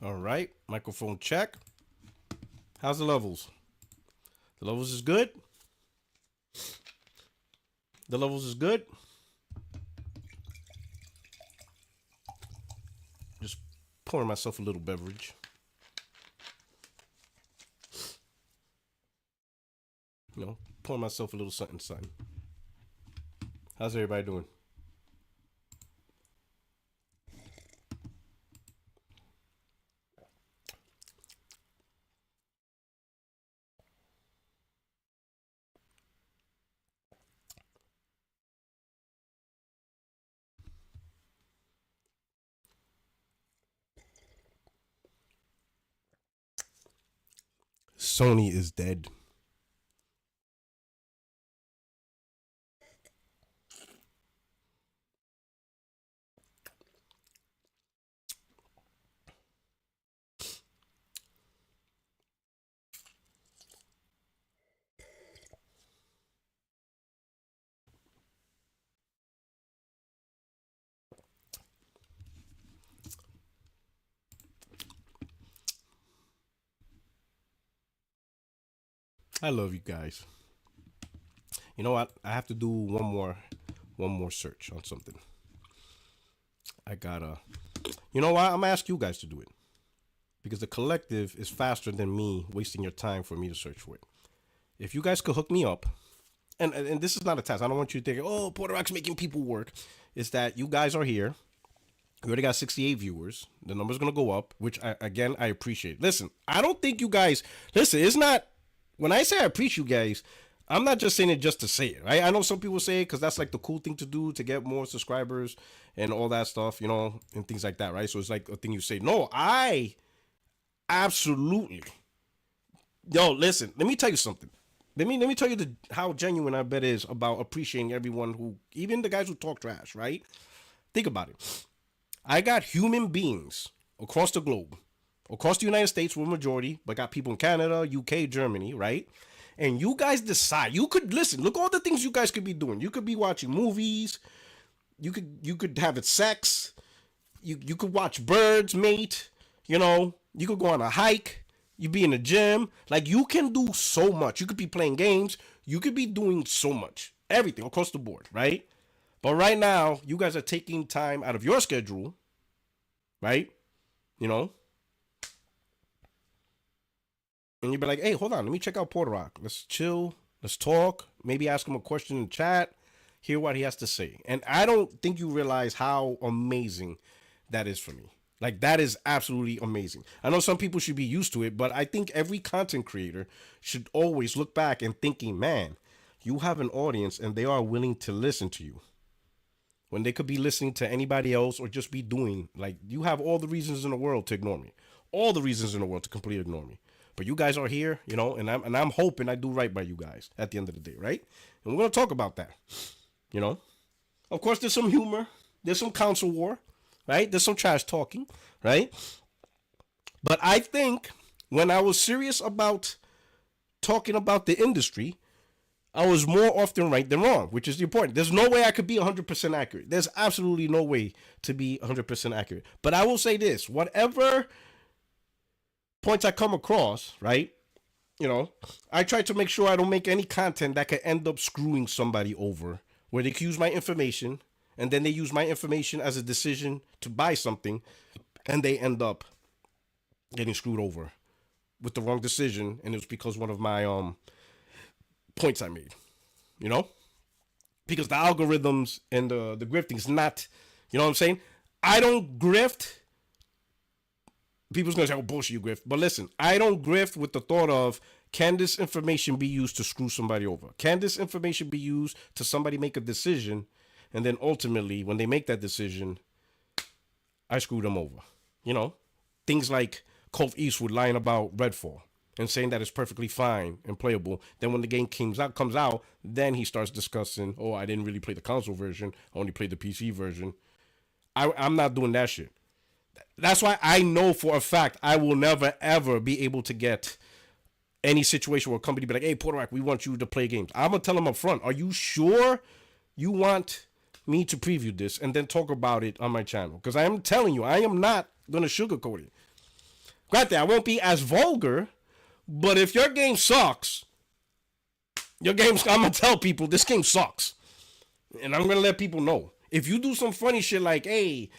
All right, microphone check. How's the levels? The levels is good. The levels is good. Just pouring myself a little beverage. Pouring myself a little something, something. How's everybody doing? Sony is dead. I love you guys. You know what? I have to do one more search on something. I gotta. You know what? I'm gonna ask you guys to do it because the collective is faster than me wasting your time for me to search for it. If you guys could hook me up, and this is not a test. I don't want you to think, oh, Puerto Rock's making people work. It's that you guys are here. We already got 68 viewers. The number's gonna go up, which I appreciate. Listen, I don't think you guys listen. It's not when I say I appreciate you guys. I'm not just saying it just to say it, right? I know some people say it because that's like the cool thing to do to get more subscribers and all that stuff, and things like that, right? So it's like a thing you say. No, I absolutely. Yo, listen. Let me tell you something. Let me tell you how genuine I bet is about appreciating everyone who, even the guys who talk trash, right? Think about it. I got human beings across the globe, across the United States, we're a majority, but got people in Canada, UK, Germany, right? And you guys decide. You could listen. Look, all the things you guys could be doing. You could be watching movies. You could have it sex. You could watch birds mate. You could go on a hike. You be in the gym. Like you can do so much. You could be playing games. You could be doing so much. Everything across the board, right? But right now, you guys are taking time out of your schedule, right? You know, and you'd be like, hey, hold on, let me check out Puerto Rock. Let's chill. Let's talk. Maybe ask him a question in chat. Hear what he has to say. And I don't think you realize how amazing that is for me. Like that is absolutely amazing. I know some people should be used to it, but I think every content creator should always look back and thinking, man, you have an audience and they are willing to listen to you when they could be listening to anybody else or just be doing like you have all the reasons in the world to ignore me, all the reasons in the world to completely ignore me. But you guys are here, and I'm hoping I do right by you guys at the end of the day, right? And we're gonna talk about that. You know, of course, there's some humor, there's some council war, right? There's some trash talking, right? But I think when I was serious about talking about the industry, I was more often right than wrong, which is the important. There's no way I could be 100% accurate. There's absolutely no way to be 100% accurate. But I will say this, whatever points I come across, right? I try to make sure I don't make any content that could end up screwing somebody over, where they can use my information and then they use my information as a decision to buy something and they end up getting screwed over with the wrong decision, and it was because one of my points I made, you know? Because the algorithms and the grifting is not, you know what I'm saying? I don't grift. People's gonna say, oh, bullshit, you grift. But listen, I don't grift with the thought of, can this information be used to screw somebody over? Can this information be used to somebody make a decision, and then ultimately, when they make that decision, I screw them over? You know? Things like Cole Eastwood lying about Redfall and saying that it's perfectly fine and playable. Then when the game comes out, then he starts discussing, oh, I didn't really play the console version. I only played the PC version. I'm not doing that shit. That's why I know for a fact I will never, ever be able to get any situation where a company be like, hey, Puerto Rico, we want you to play games. I'm going to tell them up front, are you sure you want me to preview this and then talk about it on my channel? Because I am telling you, I am not going to sugarcoat it. Granted, I won't be as vulgar, but if your game sucks, I'm gonna tell people this game sucks, and I'm gonna let people know. If you do some funny shit like, hey,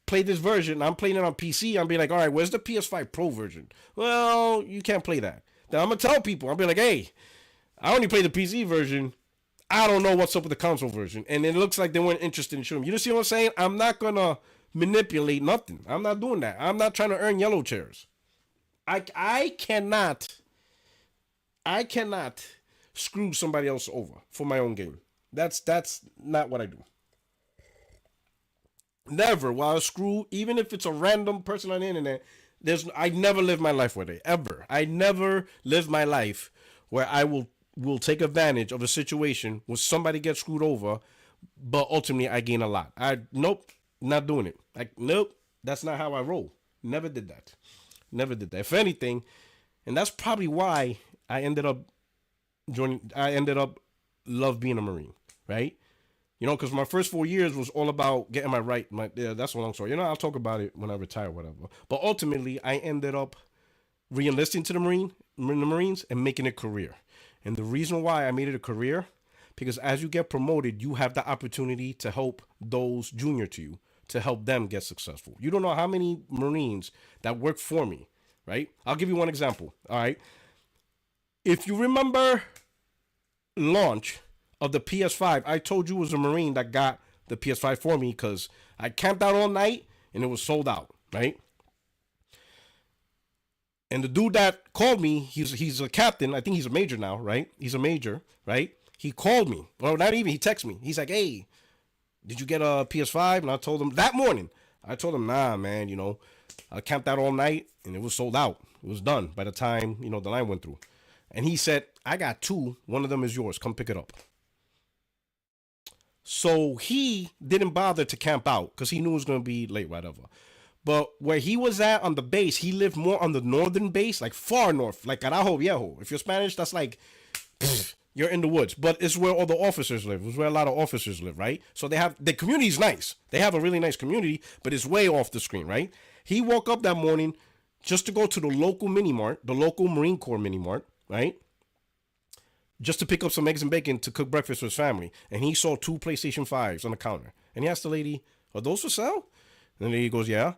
play this version, I'm playing it on PC, I'm be like, all right, where's the PS5 Pro version? Well, you can't play that. Then I'm gonna tell people, I'll be like, hey, I only play the PC version. I don't know what's up with the console version. And it looks like they weren't interested in showing me. You see what I'm saying? I'm not gonna manipulate nothing. I'm not doing that. I'm not trying to earn yellow chairs. I cannot screw somebody else over for my own game. That's not what I do. Never. While I screw, even if it's a random person on the internet, I never live my life with it. Ever. I never live my life where I will take advantage of a situation where somebody gets screwed over, but ultimately I gain a lot. Nope, not doing it. Nope, that's not how I roll. Never did that. Never did that. If anything, and that's probably why I ended up love being a Marine, right? You know, because my first 4 years was all about getting my right. That's a long story. You know, I'll talk about it when I retire, whatever. But ultimately, I ended up re-enlisting to the Marines and making it a career. And the reason why I made it a career, because as you get promoted, you have the opportunity to help those junior to you, to help them get successful. You don't know how many Marines that work for me, right? I'll give you one example, all right? If you remember launch of the PS5, I told you it was a Marine that got the PS5 for me because I camped out all night and it was sold out, right? And the dude that called me, he's a captain. I think he's a major now, right? He's a major, right? He called me. Well, not even. He texted me. He's like, hey, did you get a PS5? And I told him that morning. I told him, nah, man, you know, I camped out all night and it was sold out. It was done by the time, you know, the line went through. And he said, I got two. One of them is yours. Come pick it up. So he didn't bother to camp out because he knew it was going to be late, whatever. But where he was at on the base, he lived more on the northern base, like far north, like Carajo Viejo. If you're Spanish, that's like, you're in the woods. But it's where all the officers live. It's where a lot of officers live, right? So the community's nice. They have a really nice community, but it's way off the screen, right? He woke up that morning just to go to the local mini mart, the local Marine Corps mini mart, right? Just to pick up some eggs and bacon to cook breakfast for his family. And he saw 2 PlayStation 5s on the counter. And he asked the lady, are those for sale? And then he goes, yeah.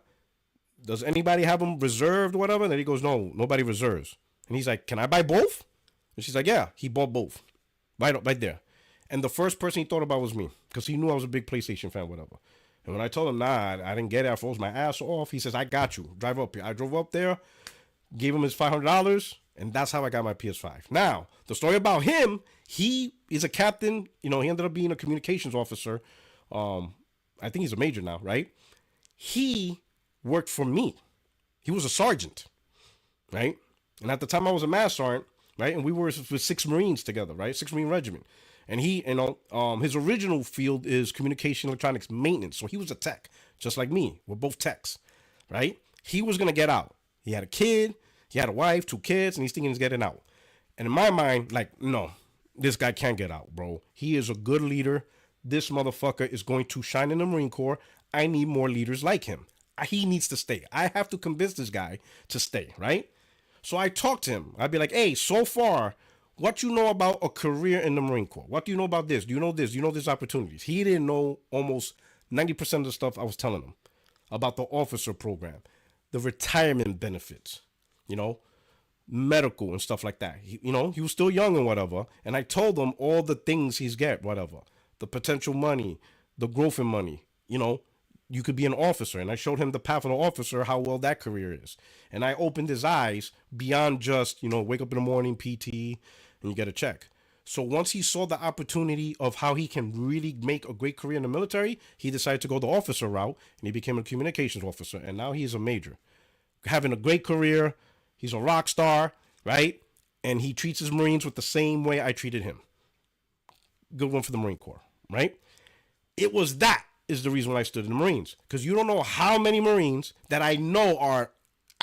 Does anybody have them reserved or whatever? And then he goes, no, nobody reserves. And he's like, can I buy both? And she's like, yeah. He bought both. Right there. And the first person he thought about was me. Because he knew I was a big PlayStation fan, whatever. And when I told him, nah, I didn't get it. I froze my ass off. He says, I got you. Drive up here. I drove up there, gave him his $500, and that's how I got my PS5. Now, the story about him, he is a captain. You know, he ended up being a communications officer. I think he's a major now, right? He worked for me. He was a sergeant, right? And at the time I was a mass sergeant, right? And we were with 6 Marines together, right? 6 Marine Regiment. And he, you know, his original field is communication electronics maintenance. So he was a tech, just like me. We're both techs, right? He was going to get out. He had a kid, he had a wife, 2 kids, and he's thinking he's getting out. And in my mind, like, no, this guy can't get out, bro. He is a good leader. This motherfucker is going to shine in the Marine Corps. I need more leaders like him. He needs to stay. I have to convince this guy to stay, right? So I talked to him. I'd be like, hey, so far, what you know about a career in the Marine Corps? What do you know about this? Do you know this? Do you know these opportunities? He didn't know almost 90% of the stuff I was telling him about the officer program, the retirement benefits, you know, medical and stuff like that. He was still young and whatever. And I told him all the things he's get, whatever, the potential money, the growth in money, you know, you could be an officer. And I showed him the path of an officer, how well that career is. And I opened his eyes beyond just, you know, wake up in the morning, PT, and you get a check. So once he saw the opportunity of how he can really make a great career in the military, he decided to go the officer route, and he became a communications officer. And now he's a major, having a great career. He's a rock star, right? And he treats his Marines with the same way I treated him. Good one for the Marine Corps, right? It was that is the reason why I stood in the Marines. Because you don't know how many Marines that I know are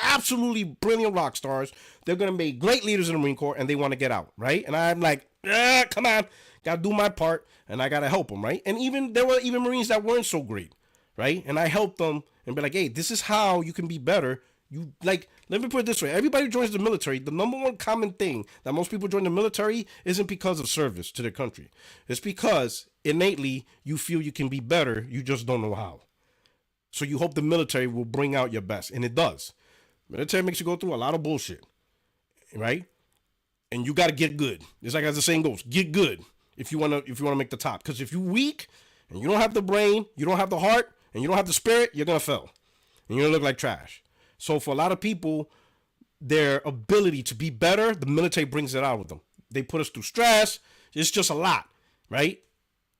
absolutely brilliant rock stars. They're going to make great leaders in the Marine Corps, and they want to get out, right? And I'm like, come on, got to do my part, and I got to help them, right? And there were even Marines that weren't so great, right? And I helped them and be like, hey, this is how you can be better. You like, let me put it this way. Everybody joins the military. The number one common thing that most people join the military isn't because of service to their country. It's because innately you feel you can be better. You just don't know how. So you hope the military will bring out your best. And it does. Military makes you go through a lot of bullshit. Right? And you got to get good. It's like as the saying goes, get good if you want to make the top. Because if you're weak and you don't have the brain, you don't have the heart, and you don't have the spirit, you're going to fail. And you're going to look like trash. So for a lot of people, their ability to be better, the military brings it out with them. They put us through stress. It's just a lot, right?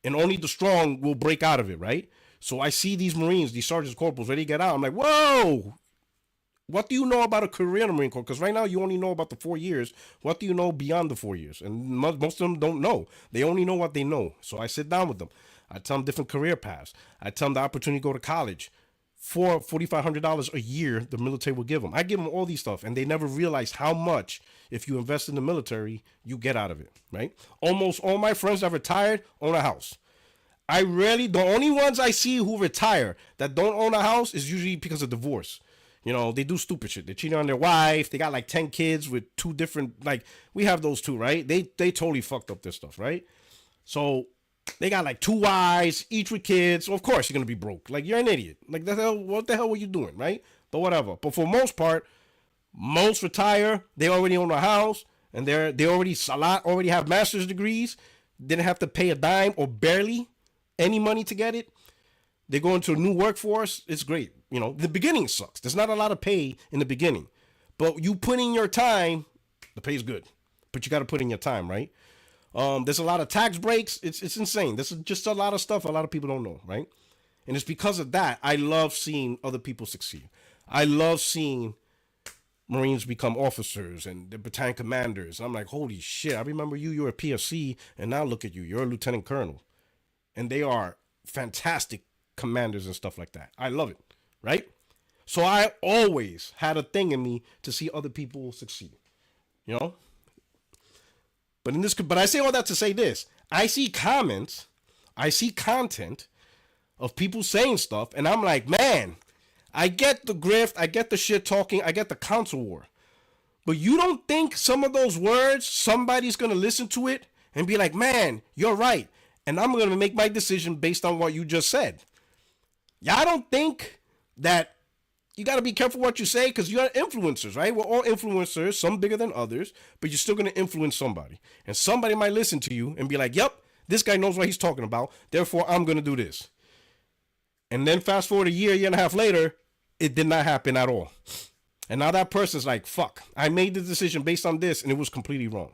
And only the strong will break out of it, right? So I see these Marines, these sergeants, corporals, ready to get out. I'm like, whoa, what do you know about a career in the Marine Corps? Because right now you only know about the 4 years. What do you know beyond the 4 years? And most of them don't know. They only know what they know. So I sit down with them. I tell them different career paths. I tell them the opportunity to go to college. For $4,500 a year, the military will give them. I give them all these stuff, and they never realize how much, if you invest in the military, you get out of it, right? Almost all my friends that retired own a house. The only ones I see who retire that don't own a house is usually because of divorce. You know, they do stupid shit. They cheat on their wife. They got like 10 kids with 2 different, like, we have those too, right? They totally fucked up their stuff, right? So they got like 2 wives, each with kids. So of course you're gonna be broke. Like, you're an idiot. Like, what the hell were you doing, right? But whatever. But for most part, most retire. They already own a house, and they already have master's degrees. Didn't have to pay a dime or barely any money to get it. They go into a new workforce. It's great. You know, the beginning sucks. There's not a lot of pay in the beginning, but you put in your time, the pay's good. But you got to put in your time, right? There's a lot of tax breaks. It's insane. This is just a lot of stuff a lot of people don't know, right? And it's because of that I love seeing other people succeed. I love seeing Marines become officers and the battalion commanders. I'm like, holy shit, I remember you were a PFC, and now look at you. You're a lieutenant colonel. And they are fantastic commanders and stuff like that. I love it, right? So I always had a thing in me to see other people succeed, you know? But I say all that to say this. I see comments, I see content of people saying stuff, and I'm like, man, I get the grift, I get the shit talking, I get the council war. But you don't think some of those words, somebody's going to listen to it and be like, man, you're right. And I'm going to make my decision based on what you just said. Y'all don't think that you got to be careful what you say, because you're influencers, right? We're all influencers, some bigger than others, but you're still going to influence somebody. And somebody might listen to you and be like, yep, this guy knows what he's talking about, therefore I'm going to do this. And then fast forward a year and a half later, it did not happen at all. And now that person's like, fuck, I made the decision based on this and it was completely wrong.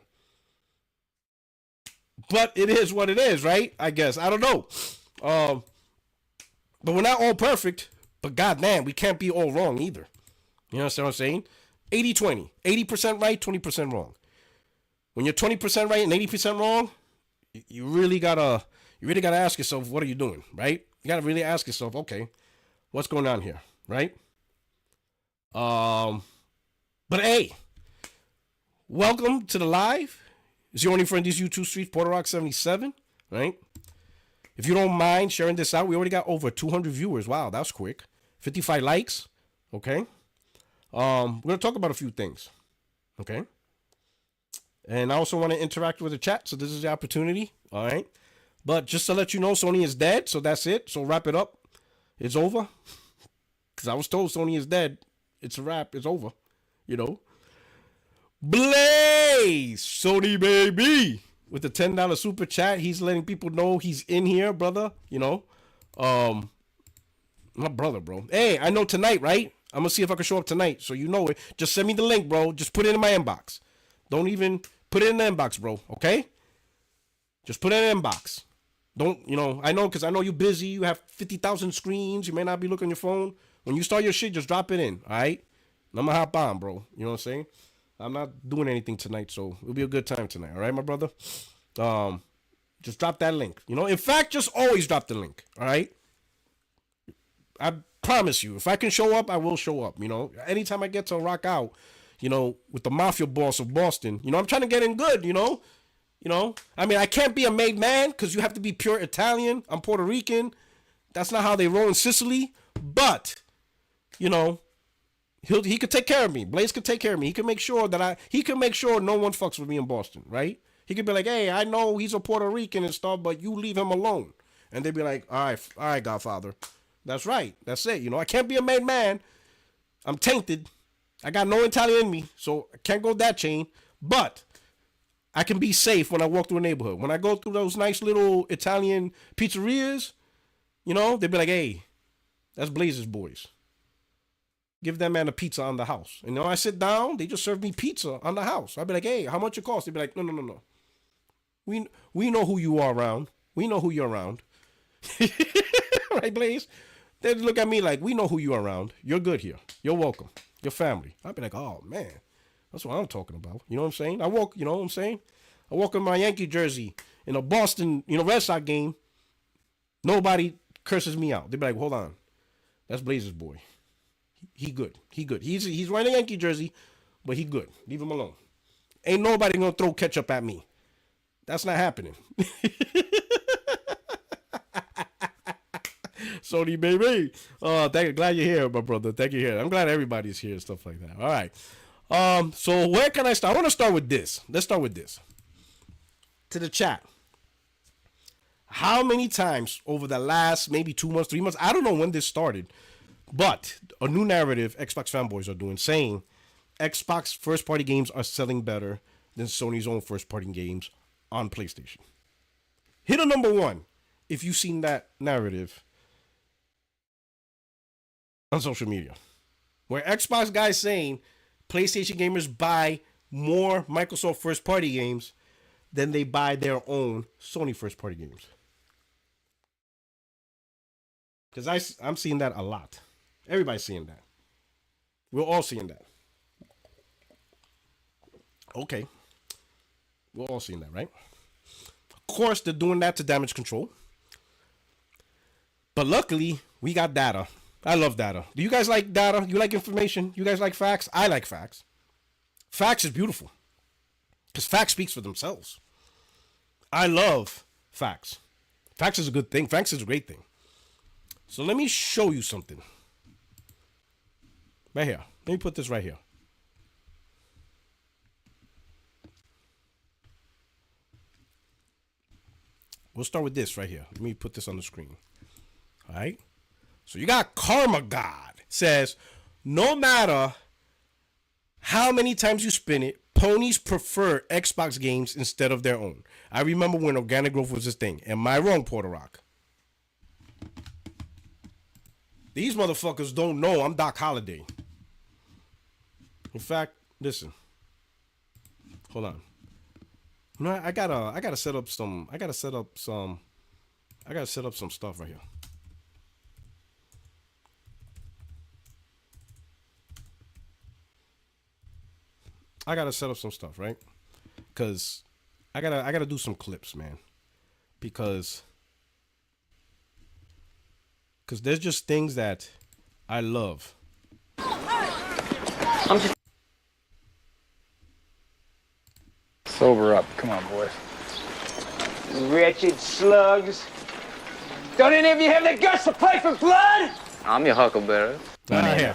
But it is what it is, right? I guess. I don't know. But we're not all perfect. But goddamn, we can't be all wrong either. You understand what I'm saying? 80-20. 80% right, 20% wrong. When you're 20% right and 80% wrong, you really gotta ask yourself, what are you doing, right? You gotta really ask yourself, okay, what's going on here, right? But hey, welcome to the live. It's your only friend, these YouTube streets, Puerto77, right? If you don't mind sharing this out, we already got over 200 viewers. Wow, that's quick. 55 likes, okay? We're going to talk about a few things, okay? And I also want to interact with the chat, so this is the opportunity, all right? But just to let you know, Sony is dead, so that's it. So wrap it up. It's over. Because I was told Sony is dead. It's a wrap. It's over, you know? Blaze! Sony baby! With the $10 super chat, he's letting people know he's in here, brother, you know? My brother, bro. Hey, I know tonight, right? I'm going to see if I can show up tonight, so you know it. Just send me the link, bro. Just put it in my inbox. Don't even put it in the inbox, bro, okay? Just put it in the inbox. Don't, you know, I know, because I know you're busy. You have 50,000 screens. You may not be looking at your phone. When you start your shit, just drop it in, all right? And I'm going to hop on, bro. You know what I'm saying? I'm not doing anything tonight, so it'll be a good time tonight, all right, my brother? Just drop that link. You know, in fact, just always drop the link, all right? I promise you, if I can show up, I will show up, you know? Anytime I get to rock out, you know, with the mafia boss of Boston, you know, I'm trying to get in good, you know? You know? I mean, I can't be a made man because you have to be pure Italian. I'm Puerto Rican. That's not how they roll in Sicily. But, you know, He could take care of me. Blaze could take care of me. He could make sure no one fucks with me in Boston, right? He could be like, hey, I know he's a Puerto Rican and stuff, but you leave him alone. And they'd be like, all right, Godfather. That's right. That's it. You know, I can't be a made man. I'm tainted. I got no Italian in me, so I can't go that chain. But I can be safe when I walk through a neighborhood. When I go through those nice little Italian pizzerias, you know, they'd be like, hey, that's Blaze's boys. Give that man a pizza on the house. And you know, I sit down, they just serve me pizza on the house. I'd be like, hey, how much it cost? They'd be like, no. We know who you are around. We know who you're around. Right, Blaze? They'd look at me like, we know who you are around. You're good here. You're welcome. Your family. I'd be like, oh, man. That's what I'm talking about. You know what I'm saying? I walk in my Yankee jersey in a Boston, Red Sox game. Nobody curses me out. They'd be like, hold on. That's Blaze's boy. He good. He's wearing a Yankee jersey, but he good. Leave him alone. Ain't nobody gonna throw ketchup at me. That's not happening. Sony, baby. Glad you're here, my brother. Thank you here. I'm glad everybody's here and stuff like that. All right. So where can I start? I want to start with this. Let's start with this. To the chat. How many times over the last maybe 2 months, 3 months, I don't know when this started, but a new narrative Xbox fanboys are doing, saying Xbox first-party games are selling better than Sony's own first-party games on PlayStation. Hit a number one if you've seen that narrative on social media, where Xbox guys saying PlayStation gamers buy more Microsoft first-party games than they buy their own Sony first-party games. Because I'm seeing that a lot. Everybody's seeing that. We're all seeing that. Okay. We're all seeing that, right? Of course, they're doing that to damage control. But luckily, we got data. I love data. Do you guys like data? You like information? You guys like facts? I like facts. Facts is beautiful. Because facts speaks for themselves. I love facts. Facts is a good thing. Facts is a great thing. So let me show you something. Right here. Let me put this right here. We'll start with this right here. Let me put this on the screen. All right. So you got Karma God says, no matter how many times you spin it, ponies prefer Xbox games instead of their own. I remember when organic growth was this thing. Am I wrong, Porter Rock? These motherfuckers don't know I'm Doc Holliday. In fact, listen. Hold on. You know, I gotta set up some stuff right here. I gotta set up some stuff, right? Cause I gotta do some clips, man. Because there's just things that I love. I'm just sober up. Come on, boys. Wretched slugs. Don't any of you have the guts to play for blood? I'm your huckleberry. Here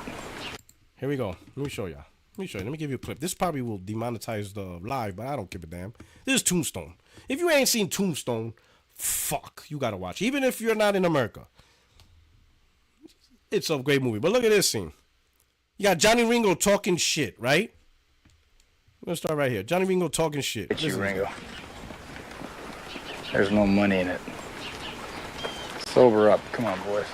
we go. Let me show you. Let me give you a clip. This probably will demonetize the live, but I don't give a damn. This is Tombstone. If you ain't seen Tombstone, fuck, you gotta watch. Even if you're not in America. It's a great movie. But look at this scene. You got Johnny Ringo talking shit, right? Let's start right here. Johnny Ringo talking shit. It's you, Ringo. There's no money in it. Sober up. Come on, boys.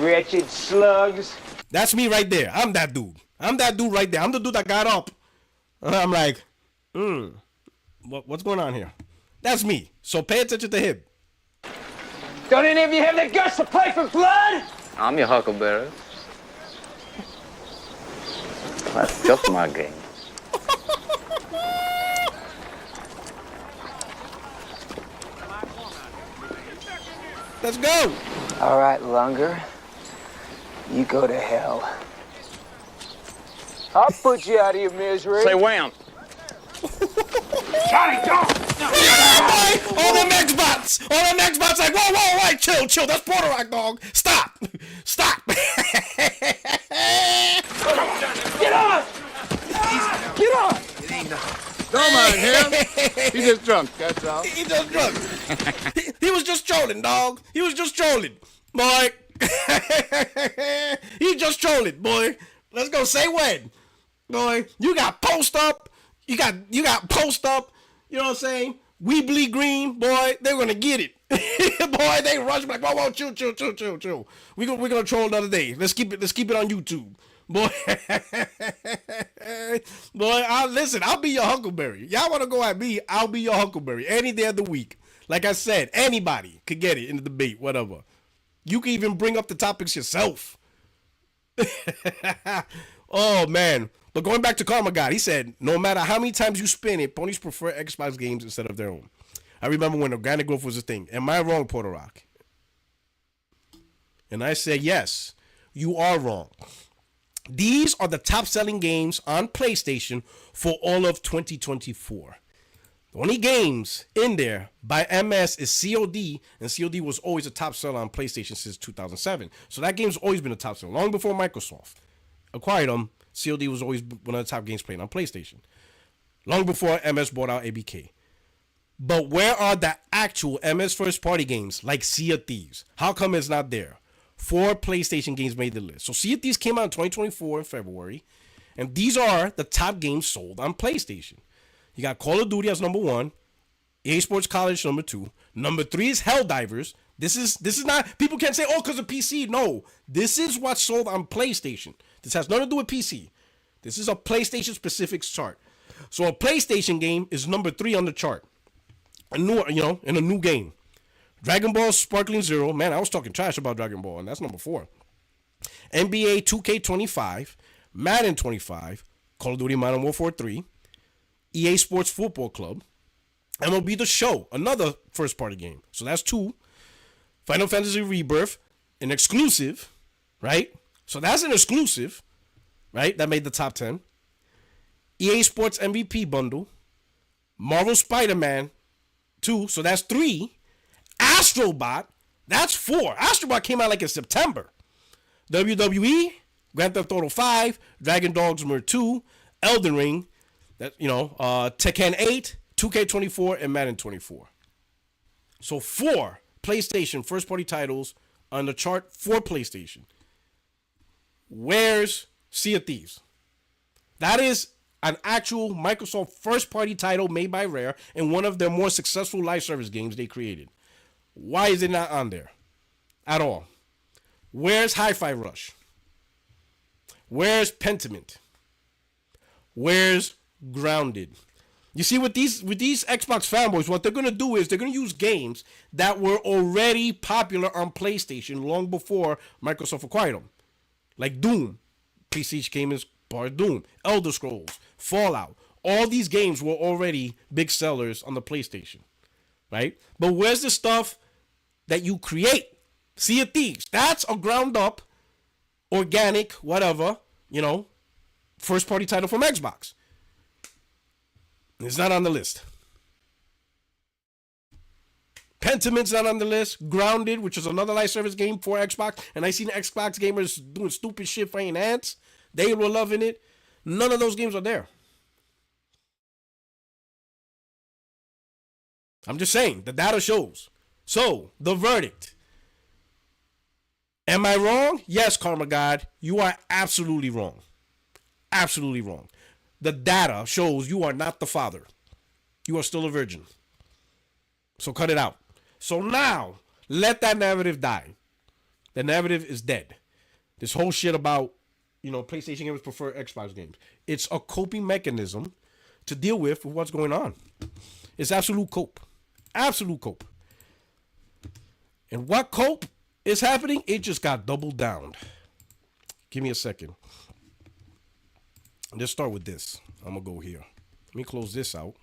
Wretched slugs. That's me right there. I'm that dude. I'm that dude right there. I'm the dude that got up. I'm like, what's going on here? That's me. So pay attention to him. Don't any of you have the guts to play for blood? I'm your huckleberry. That's just my game. Let's go. All right, Lunger. You go to hell. I'll put you out of your misery. Say wham. Johnny, don't! All them Xbox! Like, whoa, chill. That's Porter Rock, dog. Stop. Get off! Get off! Don't mind him. He's just drunk, that's all. He just drunk. He was just trolling, dog. He was just trolling, boy. He just trolling, boy. Let's go. Say when, boy. You got post up. You got post up. You know what I'm saying? We bleed green, boy. They're gonna get it, boy. They rush like, whoa, chill. We're gonna troll another day. Let's keep it on YouTube. Boy, listen, I'll be your Huckleberry. Y'all want to go at me, I'll be your Huckleberry any day of the week. Like I said, anybody could get it in the debate, whatever. You can even bring up the topics yourself. Oh, man. But going back to Karma God, he said, no matter how many times you spin it, ponies prefer Xbox games instead of their own. I remember when organic growth was a thing. Am I wrong, Puerto Rock? And I said, yes, you are wrong. These are the top-selling games on PlayStation for all of 2024. The only games in there by MS is COD, and COD was always a top seller on PlayStation since 2007. So that game's always been a top seller. Long before Microsoft acquired them, COD was always one of the top games played on PlayStation. Long before MS bought out ABK. But where are the actual MS first-party games like Sea of Thieves? How come it's not there? 4 PlayStation games made the list. So Sea of Thieves came out in 2024 in February. And these are the top games sold on PlayStation. You got Call of Duty as number 1. EA Sports College number 2. Number 3 is Helldivers. This is not, people can't say, oh, because of PC. No, this is what's sold on PlayStation. This has nothing to do with PC. This is a PlayStation specific chart. So a PlayStation game is number 3 on the chart. In a new game. Dragon Ball Sparkling Zero. Man, I was talking trash about Dragon Ball, and that's number 4. NBA 2K25, Madden 25, Call of Duty Modern Warfare 3, EA Sports Football Club, MLB The Show, another first-party game. So that's 2. Final Fantasy Rebirth, an exclusive, right? So that's an exclusive, right? That made the top 10. EA Sports MVP bundle, Marvel Spider-Man 2, so that's 3. Astrobot, that's 4. Astrobot came out like in September. WWE, Grand Theft Auto 5, Dragon Dogma 2, Elden Ring, Tekken 8, 2K24, and Madden 24. So 4 PlayStation first-party titles on the chart for PlayStation. Where's Sea of Thieves? That is an actual Microsoft first-party title made by Rare and one of their more successful live service games they created. Why is it not on there at all? Where's Hi-Fi Rush? Where's Pentiment? Where's Grounded? You see, with these Xbox fanboys, what they're going to do is they're going to use games that were already popular on PlayStation long before Microsoft acquired them. Like Doom. PlayStation came as part of Doom. Elder Scrolls. Fallout. All these games were already big sellers on the PlayStation. Right? But where's the stuff that you create? Sea of Thieves. That's a ground up, organic, whatever, first party title from Xbox. It's not on the list. Pentiment's not on the list. Grounded, which is another live service game for Xbox. And I seen Xbox gamers doing stupid shit fighting ants. They were loving it. None of those games are there. I'm just saying, the data shows. So, the verdict. Am I wrong? Yes, Karma God, you are absolutely wrong. Absolutely wrong. The data shows you are not the father. You are still a virgin. So cut it out. So now, let that narrative die. The narrative is dead. This whole shit about, PlayStation games prefer Xbox games. It's a coping mechanism to deal with what's going on. It's absolute cope. Absolute cope. And what cope is happening? It just got doubled down. Give me a second. Let's start with this. I'm going to go here. Let me close this out.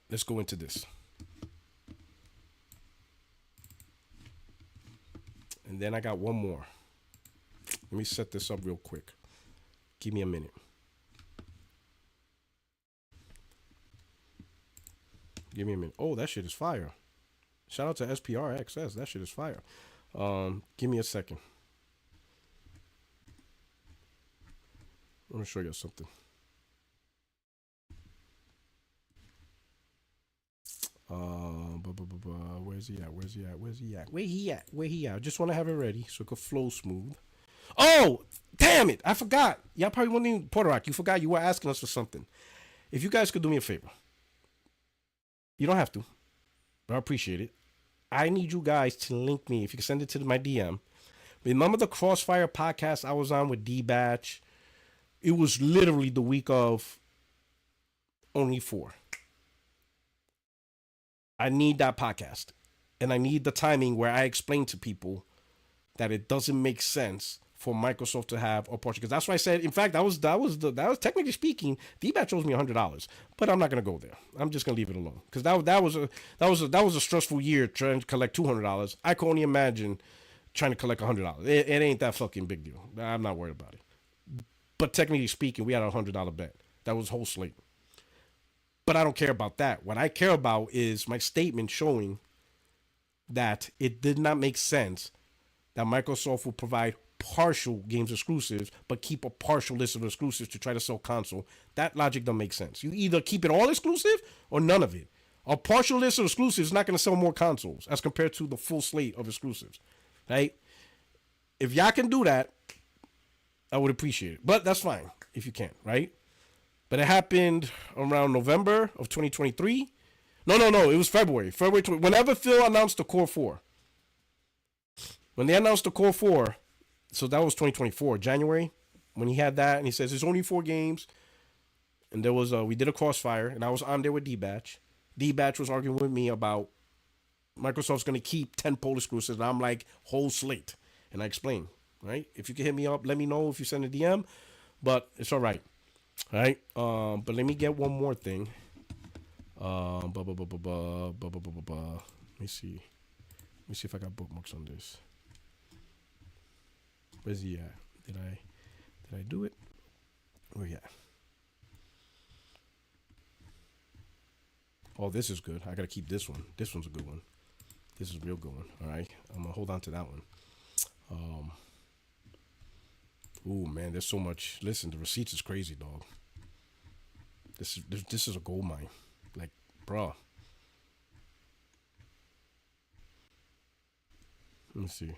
Let's go into this. And then I got one more. Let me set this up real quick. Give me a minute. Give me a minute. Oh, that shit is fire. Shout out to SPRXS. That shit is fire. Give me a second. Let me show you something. Where's he at? Where's he at? Where's he at? Where he at? Where he at? I just want to have it ready so it could flow smooth. Oh, damn it. I forgot. Y'all probably wondering, Puerto Rock, you forgot you were asking us for something. If you guys could do me a favor, you don't have to, but I appreciate it. I need you guys to link me. If you can send it to my DM. Remember the Crossfire podcast I was on with D-Batch? It was literally the week of Only 4. I need that podcast. And I need the timing where I explain to people that it doesn't make sense for Microsoft to have a portion. Because that's why I said, in fact, that was technically speaking, D-Batch owes me $100. But I'm not gonna go there. I'm just gonna leave it alone. Because that was a stressful year trying to collect $200. I can only imagine trying to collect $100. It ain't that fucking big deal. I'm not worried about it. But technically speaking, we had a $100 bet. That was whole slate. But I don't care about that. What I care about is my statement showing that it did not make sense that Microsoft will provide partial games exclusives, but keep a partial list of exclusives to try to sell console. That logic don't make sense. You either keep it all exclusive or none of it. A partial list of exclusives is not going to sell more consoles as compared to the full slate of exclusives, right? If y'all can do that, I would appreciate it. But that's fine if you can't, right? But it happened around November of 2023. No. It was February. February 20. Whenever Phil announced the Core 4. When they announced the Core 4, so that was 2024, January, when he had that, and he says, there's only 4 games. And there was, we did a Crossfire, and I was on there with D-Batch. D-Batch was arguing with me about Microsoft's going to keep 10 Polish exclusives, and I'm like, whole slate. And I explained, right? If you can hit me up, let me know if you send a DM, but it's all right. All right, but let me get one more thing. Let me see. Let me see if I got bookmarks on this. Where's he at? Did I do it? Where he at? Oh, this is good. I gotta keep this one. This one's a good one. This is a real good one. All right, I'm gonna hold on to that one. Oh man, there's so much. Listen, the receipts is crazy, dog. This is a gold mine, like, bruh. Let me see.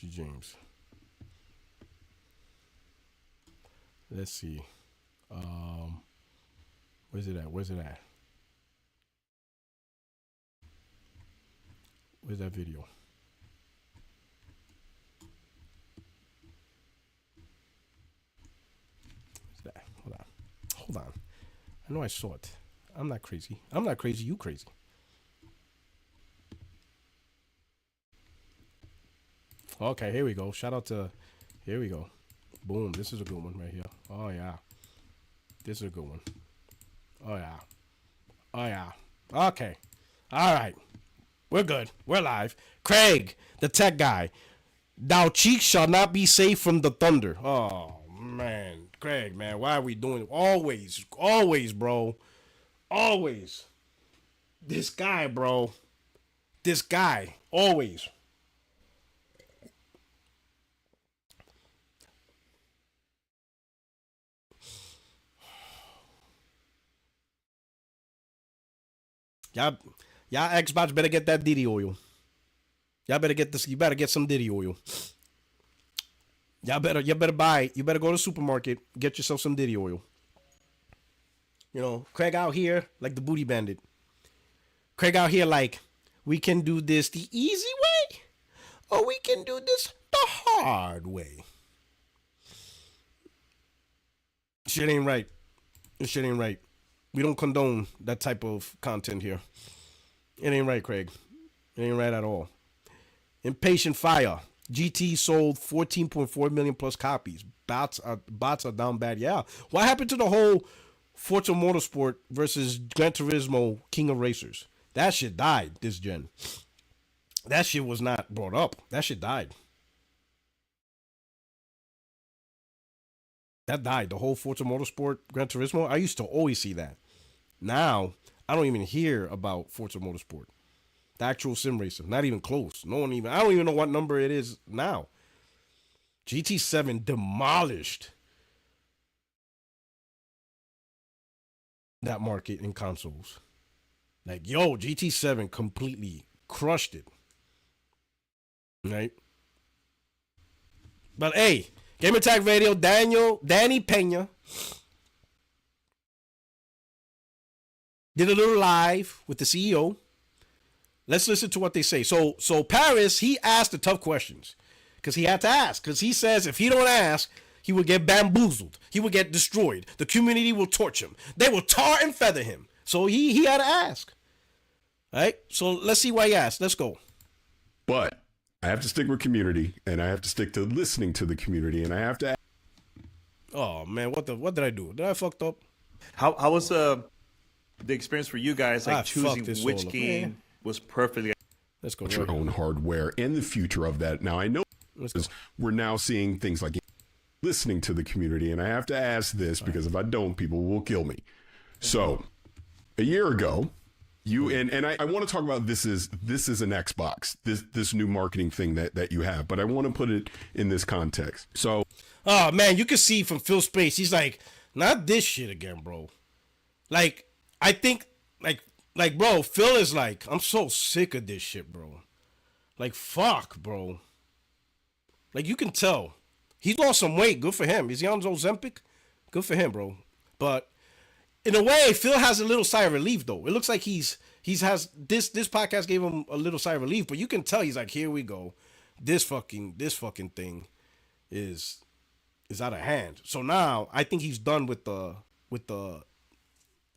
James. Let's see. Where's it at? Where's that video? Hold on. I know I saw it. I'm not crazy. You crazy. Okay, here we go. Shout out to... Here we go. Boom. This is a good one right here. Oh, yeah. This is a good one. Oh, yeah. Okay. All right. We're good. We're live. Craig, the tech guy. Thou cheeks shall not be safe from the thunder. Oh, man. Craig, man, why are we doing it? Always, bro. Always. This guy, bro. Always. Y'all Xbox better get that Diddy oil. Y'all better get this. You better get some Diddy oil. You better buy it. You better go to the supermarket, get yourself some Diddy oil. You know, Craig out here like the booty bandit. Craig out here like, we can do this the easy way, or we can do this the hard way. Shit ain't right. This shit ain't right. We don't condone that type of content here. It ain't right, Craig. It ain't right at all. Impatient Fire. GT sold 14.4 million plus copies. Bots are down bad. Yeah. What happened to the whole Forza Motorsport versus Gran Turismo King of Racers? That shit died this gen. That shit was not brought up. That shit died. That died. The whole Forza Motorsport Gran Turismo. I used to always see that. Now, I don't even hear about Forza Motorsport. The actual sim racer. Not even close. I don't even know what number it is now. GT7 demolished that market in consoles. Like, yo, GT7 completely crushed it. Right? But hey, Game Attack Radio, Danny Pena did a little live with the CEO. Let's listen to what they say. So Paris, he asked the tough questions because he had to ask. Because he says if he don't ask, he would get bamboozled. He would get destroyed. The community will torch him. They will tar and feather him. So he had to ask. All right? So let's see why he asked. Let's go. But I have to stick with community, and I have to stick to listening to the community, and I have to. Oh man, what did I do? Did I fucked up? How was the experience for you guys, like choosing which game was perfectly? Let's go. Your own hardware and the future of that. Now I know we're now seeing things like listening to the community, and I have to ask this because if I don't, people will kill me. So, a year ago. You and I want to talk about this is an Xbox, this new marketing thing that you have, but I want to put it in this context. So, oh man, you can see from Phil's face, he's like, not this shit again, bro. Like, I think like bro, Phil is like, I'm so sick of this shit, bro. Like, fuck, bro. Like, you can tell he's lost some weight. Good for him. Is he on Ozempic? Good for him, bro. But in a way, Phil has a little sigh of relief, though. It looks like he's has this podcast gave him a little sigh of relief, but you can tell he's like, here we go. This fucking thing is out of hand. So now I think he's done with the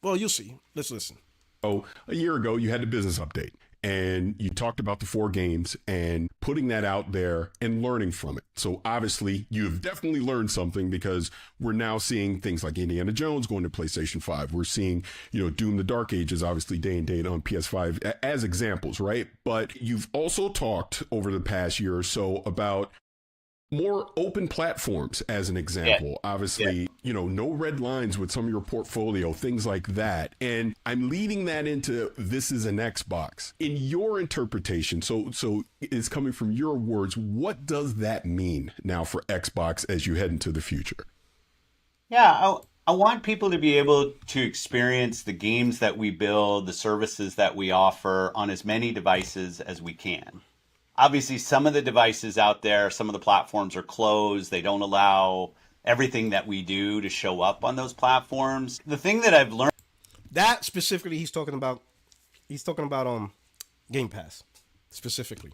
well, you'll see. Let's listen. Oh, a year ago you had the business update and you talked about the 4 games and putting that out there and learning from it. So obviously you've definitely learned something because we're now seeing things like Indiana Jones going to PlayStation 5. We're seeing, Doom the Dark Ages, obviously day and date on PS5 as examples, right? But you've also talked over the past year or so about more open platforms as an example. Yeah. Obviously, no red lines with some of your portfolio, things like that. And I'm leading that into this is an Xbox. In your interpretation, so it's coming from your words, what does that mean now for Xbox as you head into the future? Yeah, I want people to be able to experience the games that we build, the services that we offer on as many devices as we can. Obviously, some of the devices out there, some of the platforms are closed. They don't allow everything that we do to show up on those platforms. The thing that I've learned... That specifically, he's talking about Game Pass, specifically,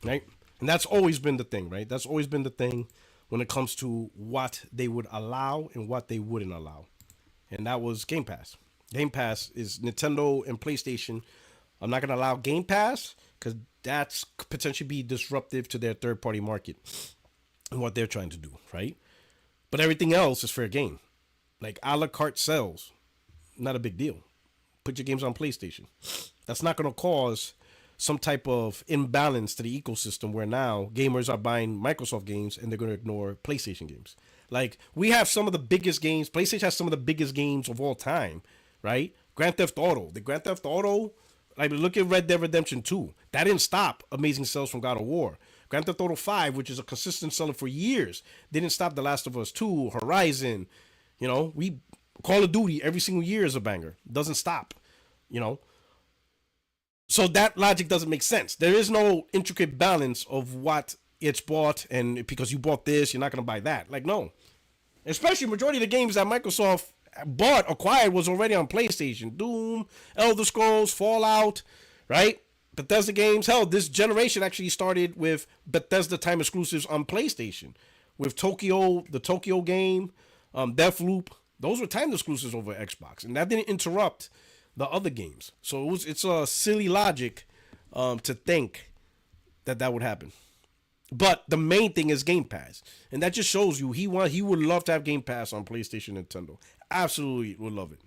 right? And that's always been the thing, right? That's always been the thing when it comes to what they would allow and what they wouldn't allow. And that was Game Pass. Game Pass is Nintendo and PlayStation. I'm not going to allow Game Pass because that's potentially be disruptive to their third-party market and what they're trying to do, right? But everything else is fair game. Like a la carte sales, not a big deal. Put your games on PlayStation. That's not going to cause some type of imbalance to the ecosystem where now gamers are buying Microsoft games and they're going to ignore PlayStation games. Like, we have some of the biggest games. PlayStation has some of the biggest games of all time, right? Grand Theft Auto. The Grand Theft Auto... Like, look at Red Dead Redemption 2. That didn't stop amazing sales from God of War. Grand Theft Auto 5, which is a consistent seller for years, didn't stop The Last of Us 2, Horizon. We Call of Duty every single year is a banger. Doesn't stop, So that logic doesn't make sense. There is no intricate balance of what it's bought, and because you bought this, you're not going to buy that. Like, no. Especially majority of the games that Microsoft acquired was already on PlayStation. Doom, Elder Scrolls, Fallout, right? Bethesda games. Hell, this generation actually started with Bethesda time exclusives on PlayStation. With the Tokyo game, Deathloop. Those were time exclusives over Xbox. And that didn't interrupt the other games. So it's a silly logic to think that would happen. But the main thing is Game Pass. And that just shows you he would love to have Game Pass on PlayStation and Nintendo. Absolutely would love it.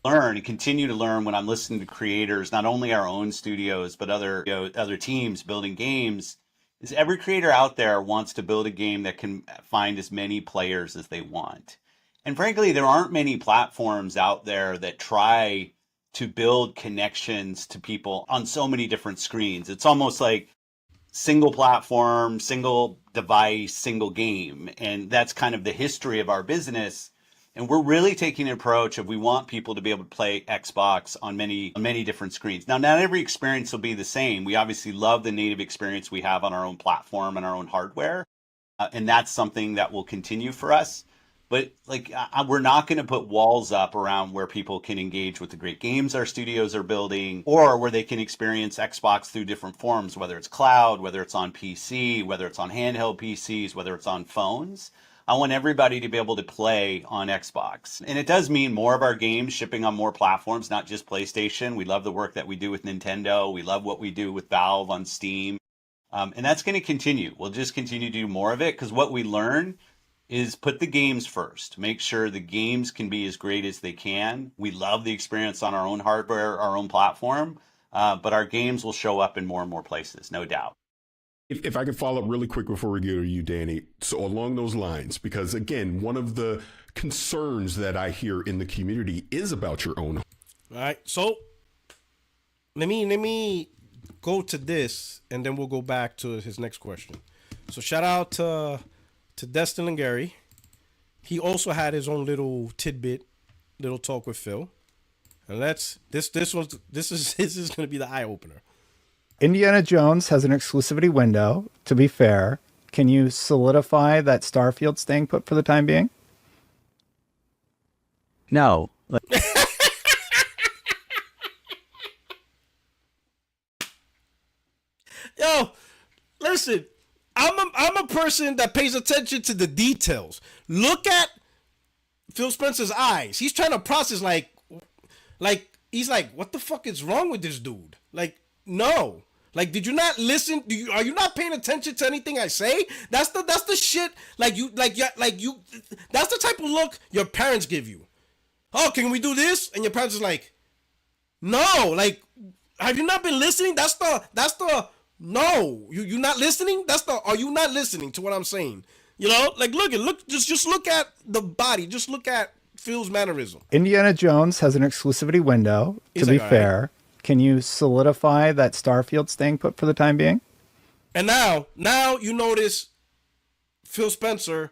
Learn and continue to learn when I'm listening to creators, not only our own studios, but other teams building games, is every creator out there wants to build a game that can find as many players as they want. And frankly, there aren't many platforms out there that try to build connections to people on so many different screens. It's almost like single platform, single device, single game. And that's kind of the history of our business. And we're really taking an approach of we want people to be able to play Xbox on many different screens. Now, not every experience will be the same. We obviously love the native experience we have on our own platform and our own hardware. And that's something that will continue for us. But like, we're not going to put walls up around where people can engage with the great games our studios are building, or where they can experience Xbox through different forms, whether it's cloud, whether it's on PC, whether it's on handheld PCs, whether it's on phones. I want everybody to be able to play on Xbox. And it does mean more of our games shipping on more platforms, not just PlayStation. We love the work that we do with Nintendo. We love what we do with Valve on Steam. And that's going to continue. We'll just continue to do more of it, because what we learn is put the games first. Make sure the games can be as great as they can. We love the experience on our own hardware, our own platform, but our games will show up in more and more places, no doubt. If I can follow up really quick before we go to you, Danny. So along those lines, because again, one of the concerns that I hear in the community is about your own. All right. So let me go to this, and then we'll go back to his next question. So shout out to Destin and Gary. He also had his own little tidbit, little talk with Phil. And this is going to be the eye opener. Indiana Jones has an exclusivity window. To be fair, can you solidify that Starfield's staying put for the time being? No. Yo, listen. I'm a person that pays attention to the details. Look at Phil Spencer's eyes. He's trying to process like he's like, what the fuck is wrong with this dude? Like, no. Like, did you not listen? Are you not paying attention to anything I say? That's the shit. That's the type of look your parents give you. Oh, can we do this? And your parents is like, no. Like, have you not been listening? That's the no. You not listening? Are you not listening to what I'm saying? You know, like just look at the body. Just look at Phil's mannerism. Indiana Jones has an exclusivity window. To be fair, can you solidify that Starfield's staying put for the time being? And now you notice Phil Spencer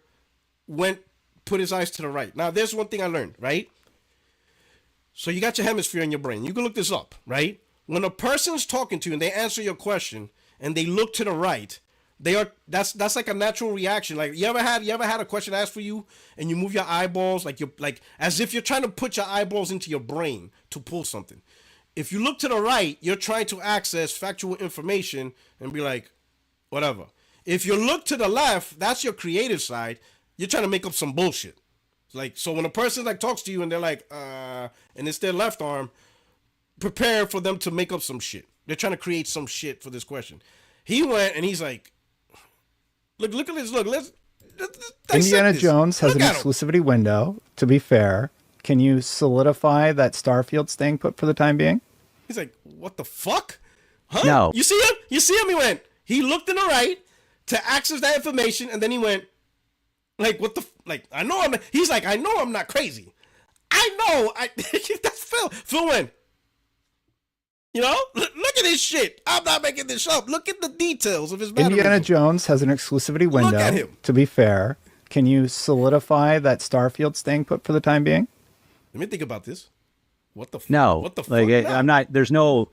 put his eyes to the right. Now, there's one thing I learned, right? So you got your hemisphere in your brain. You can look this up, right? When a person's talking to you and they answer your question and they look to the right, that's like a natural reaction. Like, you ever had a question asked for you and you move your eyeballs like as if you're trying to put your eyeballs into your brain to pull something. If you look to the right, you're trying to access factual information and be like, whatever. If you look to the left, that's your creative side. You're trying to make up some bullshit. Like, so when a person like talks to you and they're like, and it's their left arm, prepare for them to make up some shit. They're trying to create some shit for this question. He went and he's like, look at this. Look, let's Indiana this. Jones has Look an at him. exclusivity window. To be fair, can you solidify that Starfield's staying put for the time being? He's like, what the fuck? Huh? No. You see him? He looked in the right to access that information, and then he went, like, what the, like, he's like, I know I'm not crazy. That's Phil. Phil went, you know, look at this shit. I'm not making this up. Look at the details of his mannerism. Indiana Jones has an exclusivity window. Look at him. To be fair, can you solidify that Starfield's staying put for the time being? Let me think about this. What the fuck? No. What the fuck? Like, No. I'm not, there's no,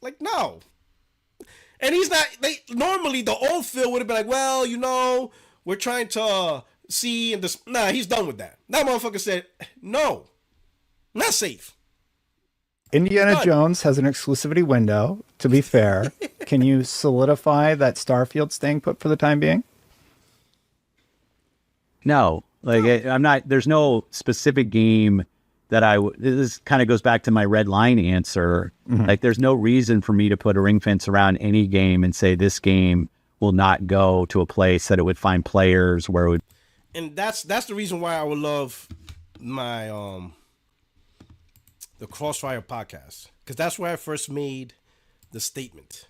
Like, no. And he's not, normally the old Phil would have been like, well, you know, we're trying to see, and this, nah, he's done with that. That motherfucker said, no, not safe. Indiana Done. Jones has an exclusivity window. To be fair, can you solidify that Starfield's staying put for the time being? no. Like, I'm not, there's no specific game that this kind of goes back to my red line answer. Mm-hmm. Like, there's no reason for me to put a ring fence around any game and say this game will not go to a place that it would find players where it would. And that's the reason why I would love my the Crossfire podcast, because that's where I first made the statement.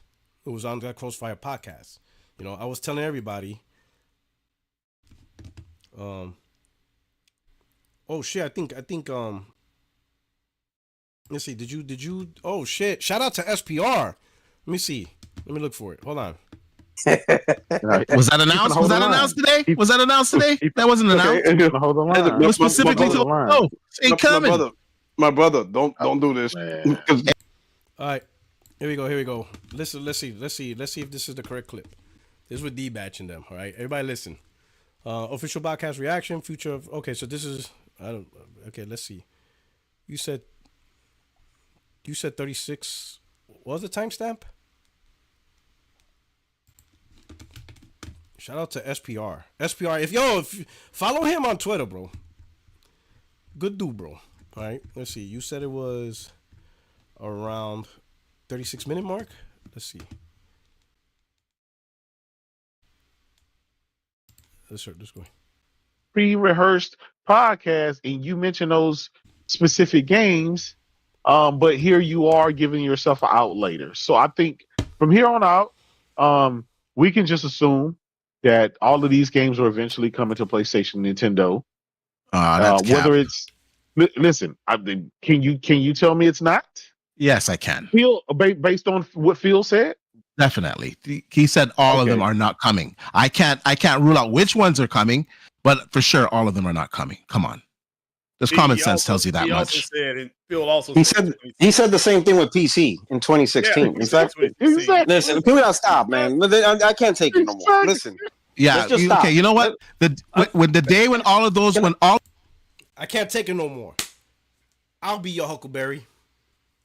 It was on that Crossfire podcast. You know, I was telling everybody, oh shit, I think let's see, did you oh shit, shout out to SPR. Let me see. Let me look for it. Hold on. Was that announced? Was that announced today? Was that announced today? That wasn't announced. Hold the line. It was specifically told. No, ain't coming. My brother, don't do this. All right, here we go. Listen, let's see if this is the correct clip. This is with D-Batch and them. All right, everybody listen. Official podcast reaction. Future of okay. So this is okay. Let's see. You said 36. What was the timestamp? Shout out to SPR. If you follow him on Twitter, bro. Good dude, bro. All right, let's see. You said it was around 36-minute mark. Let's see. Let's go. Pre-rehearsed podcast, and you mentioned those specific games, but here you are giving yourself an out later. So I think from here on out, we can just assume that all of these games are eventually coming to PlayStation, Nintendo. Whether it's listen, can you tell me it's not? Yes, I can. Phil, based on what Phil said. Definitely, he said all of them are not coming. I can't rule out which ones are coming, but for sure all of them are not coming. Come on, there's common sense tells you that much. He said the same thing with PC in 2016. Yeah, exactly. Listen, people gotta stop, man. I can't take it no more. Listen. Yeah. Okay. You know what? When all of those I can't take it no more. I'll be your Huckleberry.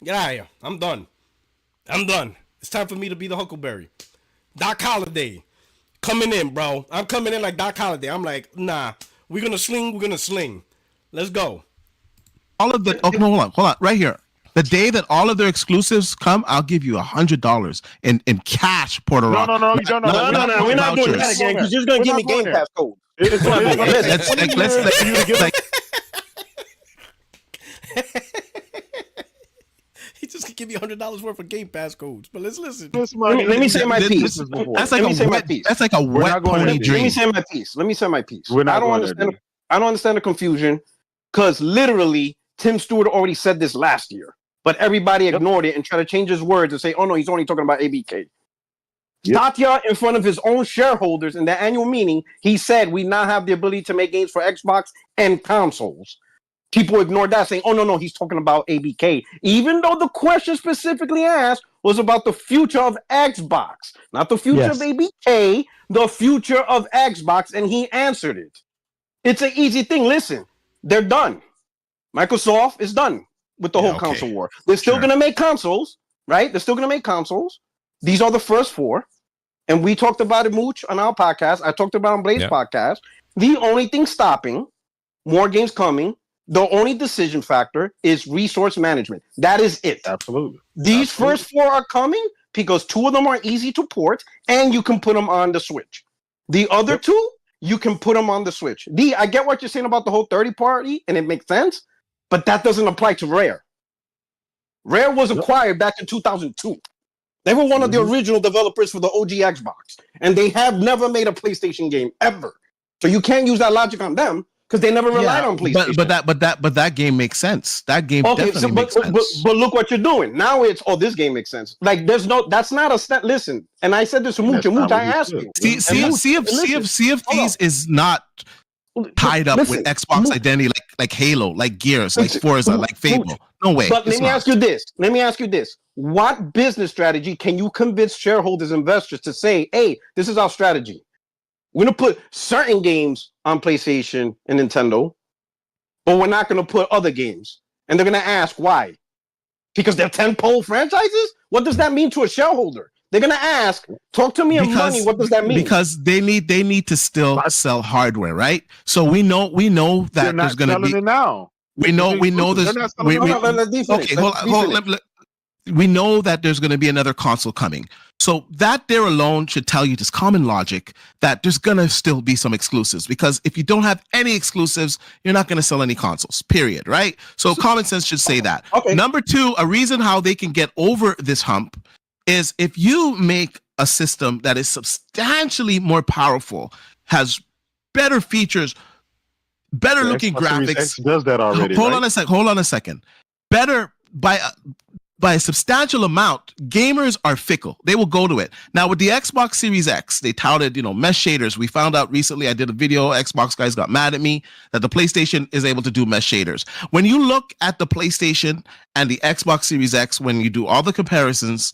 Get out of here. I'm done. It's time for me to be the Huckleberry. Doc Holliday. Coming in, bro. I'm coming in like Doc Holliday. I'm like, nah. We're gonna sling. Let's go. All of the hold on. Right here. The day that all of their exclusives come, I'll give you $100 in cash, Puerto Rock. No. We're not doing that again because you're gonna give me Game Pass code. He just gonna give you $100 worth of Game Pass codes. But let's listen. Let me say my piece. That's like a wet pony dream. Let me say my piece. I don't understand the confusion because literally Tim Stewart already said this last year, but everybody ignored it and tried to change his words and say, "Oh no, he's only talking about ABK." Satya, in front of his own shareholders in the annual meeting, he said we now have the ability to make games for Xbox and consoles. People ignored that, saying, "Oh no, he's talking about ABK," even though the question specifically asked was about the future of Xbox, not the future of ABK, the future of Xbox, and he answered it. It's an easy thing. Listen, they're done. Microsoft is done with the whole console war. They're still going to make consoles, right? They're still going to make consoles. These are the first 4. And we talked about it, Mooch, on our podcast. I talked about it on Blaze podcast. The only thing stopping more games coming, the only decision factor is resource management. That is it. Absolutely. These first 4 are coming because 2 of them are easy to port and you can put them on the Switch. The other 2, you can put them on the Switch. I get what you're saying about the whole 30-party, and it makes sense. But that doesn't apply to Rare. Rare was acquired back in 2002. They were one of the original developers for the OG Xbox. And they have never made a PlayStation game, ever. So you can't use that logic on them because they never relied on PlayStation. But that game makes sense. That game definitely makes sense. But look what you're doing. Now it's, this game makes sense. Like, that's not a step. Listen, and I said this to Mooch, I asked you. See if these is not tied up with Xbox identity like Halo, like Gears, like Forza, like Fable. No way. But let me ask you this. What business strategy can you convince shareholders, investors to say, hey, this is our strategy? We're going to put certain games on PlayStation and Nintendo, but we're not going to put other games. And they're going to ask why? Because they're tentpole franchises? What does that mean to a shareholder? They're going to ask, talk to me on money. What does that mean? Because they need to still sell hardware, right? So we know that there's going to be it now. We know this. We know that there's going to be another console coming. So that there alone should tell you, just common logic, that there's going to still be some exclusives. Because if you don't have any exclusives, you're not going to sell any consoles, period, right? So common sense should say that. Okay. Number 2, a reason how they can get over this hump is if you make a system that is substantially more powerful, has better features, better looking graphics. Does that already? Hold on a second. Better by by a substantial amount, gamers are fickle. They will go to it. Now, with the Xbox Series X, they touted, mesh shaders. We found out recently, I did a video, Xbox guys got mad at me, that the PlayStation is able to do mesh shaders. When you look at the PlayStation and the Xbox Series X, when you do all the comparisons,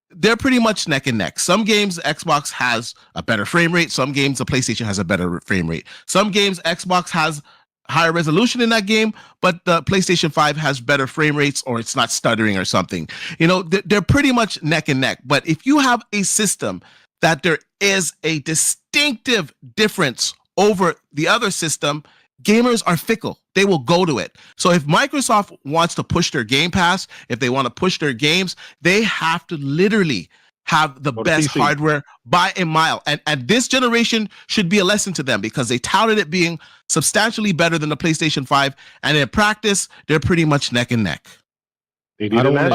they're pretty much neck and neck. Some games, Xbox has a better frame rate. Some games, the PlayStation has a better frame rate. Some games, Xbox has higher resolution in that game, but the PlayStation 5 has better frame rates, or it's not stuttering or something. They're pretty much neck and neck. But if you have a system that there is a distinctive difference over the other system, gamers are fickle. They will go to it. So if Microsoft wants to push their Game Pass, if they want to push their games, they have to literally have the best hardware by a mile. And this generation should be a lesson to them, because they touted it being substantially better than the PlayStation 5. And in practice, they're pretty much neck and neck. I don't want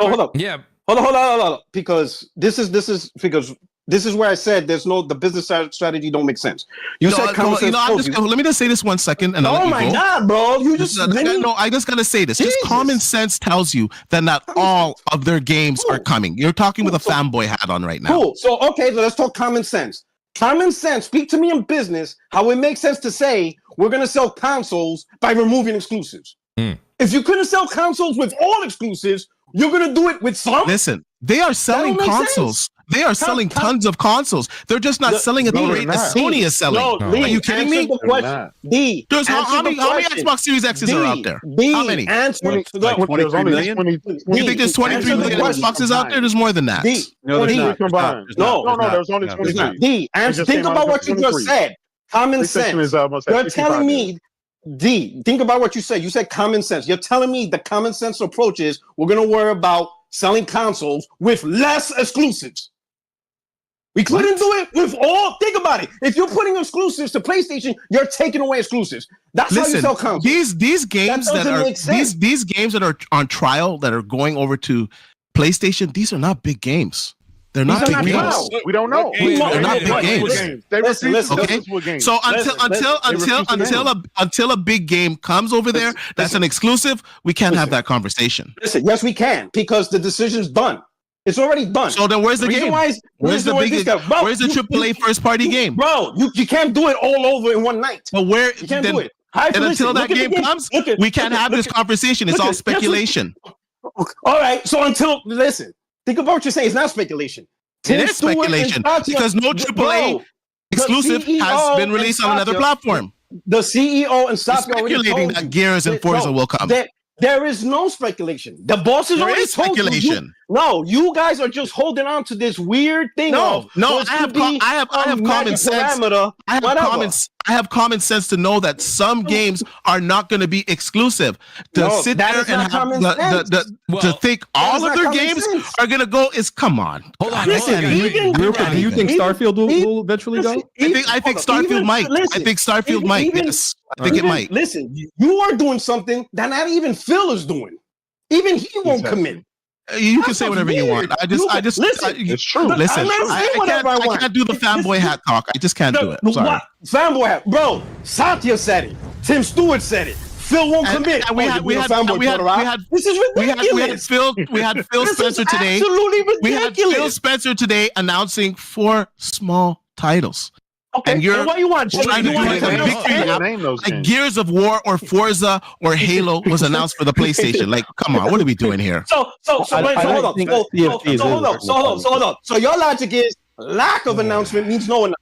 hold up. Yeah. Hold on. Because this is where I said the business strategy don't make sense. You said common sense. Let me just say this 1 second. And oh my God, bro! You just I just gotta say this. Jesus. Just common sense tells you that not all of their games are coming. You're talking with a fanboy hat on right now. Cool. So let's talk common sense. Common sense. Speak to me in business. How it makes sense to say we're gonna sell consoles by removing exclusives. If you couldn't sell consoles with all exclusives, you're gonna do it with some. Listen, they are selling consoles. Sense. They are selling tons of consoles. They're just not selling at the rate that Sony is selling. Lee, are you kidding me? How many Xbox Series X's are out there? How many? 23 million? You think there's 23 million Xboxes out there? There's more than that. No, there's only 23. Think about what you just said. Common sense. You're telling me, think about what you said. You said common sense. You're telling me the common sense approach is we're going to worry about selling consoles with less exclusives. We couldn't do it with all. Think about it. If you're putting exclusives to PlayStation, you're taking away exclusives. That's how you sell consoles. These games these games that are on trial that are going over to PlayStation, these are not big games. They're not big games. We don't know. They're not big games. Listen. So until a big game comes over there, that's an exclusive. We can't have that conversation. Listen, yes, we can, because the decision's done. It's already done. So then where's the game? Where's the AAA first party game? Bro, you can't do it all over in one night. But where you can't do it. And until that game comes, we can't have this conversation. It's all speculation. All right. So listen, think about what you're saying. It's not speculation. It is speculation because no AAA exclusive has been released on another platform. The CEO and Satya speculating that Gears and Forza will come. There is no speculation. The bosses already told you. No, you guys are just holding on to this weird thing. I have common sense. I have common sense to know that some games are not going to be exclusive. To sit there and have to think all of their games are going to go is come on. Hold on. Listen, do you think Starfield will eventually go? I think Starfield might. I think Starfield might. Yes, I think it might. Listen, you are doing something that not even Phil is doing. Even he won't commit. You can say whatever you want. I just listen. It's true. Listen, I can't do the fanboy hat talk. I just can't do it. Sorry. Fanboy hat, bro. Satya said it. Tim Stewart said it. Phil won't commit. We had this is ridiculous. We had Phil Spencer today. Absolutely ridiculous. We had Phil Spencer today announcing 4 small titles. Okay, and you're what you want? Trying to do like a victory like Gears of War or Forza or Halo was announced for the PlayStation. Like, come on, what are we doing here? So hold on. So your logic is lack of announcement means no announcement.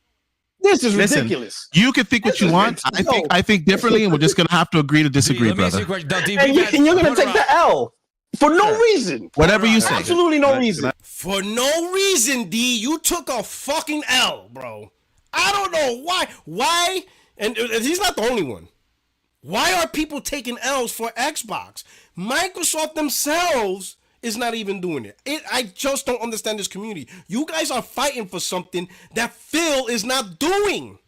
This is ridiculous. You can think what you want. I think differently, and we're just gonna have to agree to disagree, brother. And you're gonna take the L. For no reason. Whatever you say. Absolutely no reason. For no reason, D, you took a fucking L, bro. I don't know why. Why? And he's not the only one. Why are people taking L's for Xbox? Microsoft themselves is not even doing it. I just don't understand this community. You guys are fighting for something that Phil is not doing.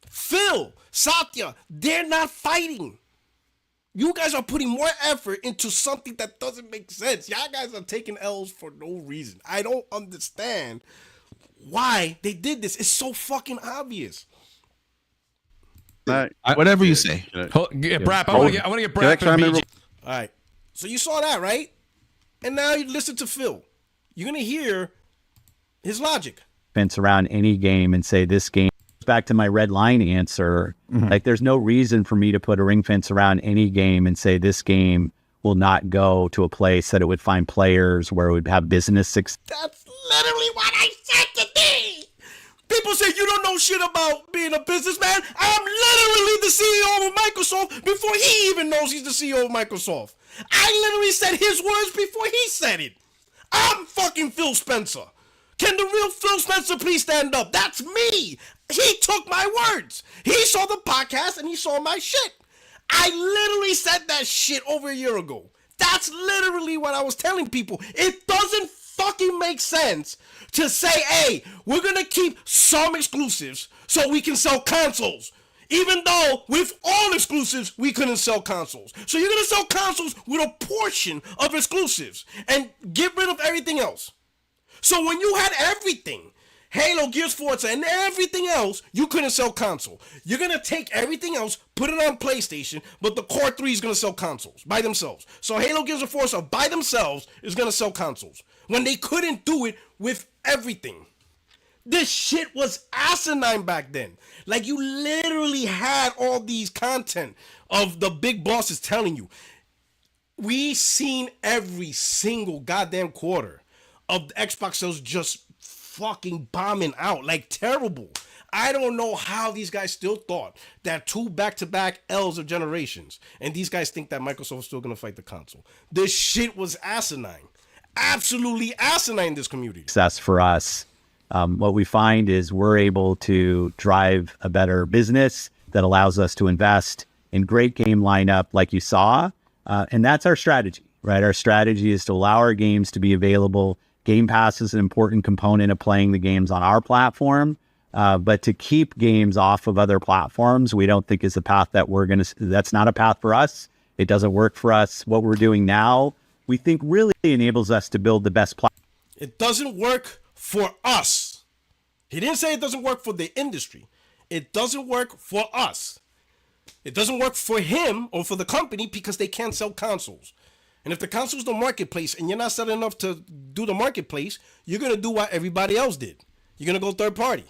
Phil, Satya, they're not fighting. You guys are putting more effort into something that doesn't make sense. Y'all guys are taking L's for no reason. I don't understand why they did this. It's so fucking obvious. Whatever you say. Brap, I want to get Brap. All right. So you saw that, right? And now you listen to Phil. You're going to hear his logic. Fence around any game and say this game, back to my red line answer, like there's no reason for me to put a ring fence around any game and say this game will not go to a place that it would find players where it would have business success. That's literally what I said today. People say you don't know shit about being a businessman. I'm literally the CEO of Microsoft before he even knows he's the CEO of Microsoft. I literally said his words before he said it. I'm fucking Phil Spencer. Can the real Phil Spencer please stand up? That's me. He took my words. He saw the podcast and he saw my shit. I literally said that shit over a year ago. That's literally what I was telling people. It doesn't fucking make sense to say, hey, we're gonna keep some exclusives so we can sell consoles. Even though with all exclusives, we couldn't sell consoles. So you're gonna sell consoles with a portion of exclusives and get rid of everything else. So when you had everything, Halo, Gears, Forza, and everything else, you couldn't sell console. You're going to take everything else, put it on PlayStation, but the Core 3 is going to sell consoles by themselves. So Halo, Gears, and Forza by themselves is going to sell consoles when they couldn't do it with everything. This shit was asinine back then. Like, you literally had all these content of the big bosses telling you. We seen every single goddamn quarter of the Xbox sales just fucking bombing out, like terrible. I don't know how these guys still thought that 2 back-to-back L's of generations, and these guys think that Microsoft is still gonna fight the console. This shit was asinine. Absolutely asinine, this community. Success for us. What we find is we're able to drive a better business that allows us to invest in great game lineup like you saw. And that's our strategy, right? Our strategy is to allow our games to be available. Game Pass is an important component of playing the games on our platform, but to keep games off of other platforms, we don't think is a path that that's not a path for us. It doesn't work for us. What we're doing now, we think really enables us to build the best platform. It doesn't work for us. He didn't say it doesn't work for the industry. It doesn't work for us. It doesn't work for him or for the company because they can't sell consoles. And if the console's the marketplace and you're not selling enough to do the marketplace, you're going to do what everybody else did. You're going to go third party.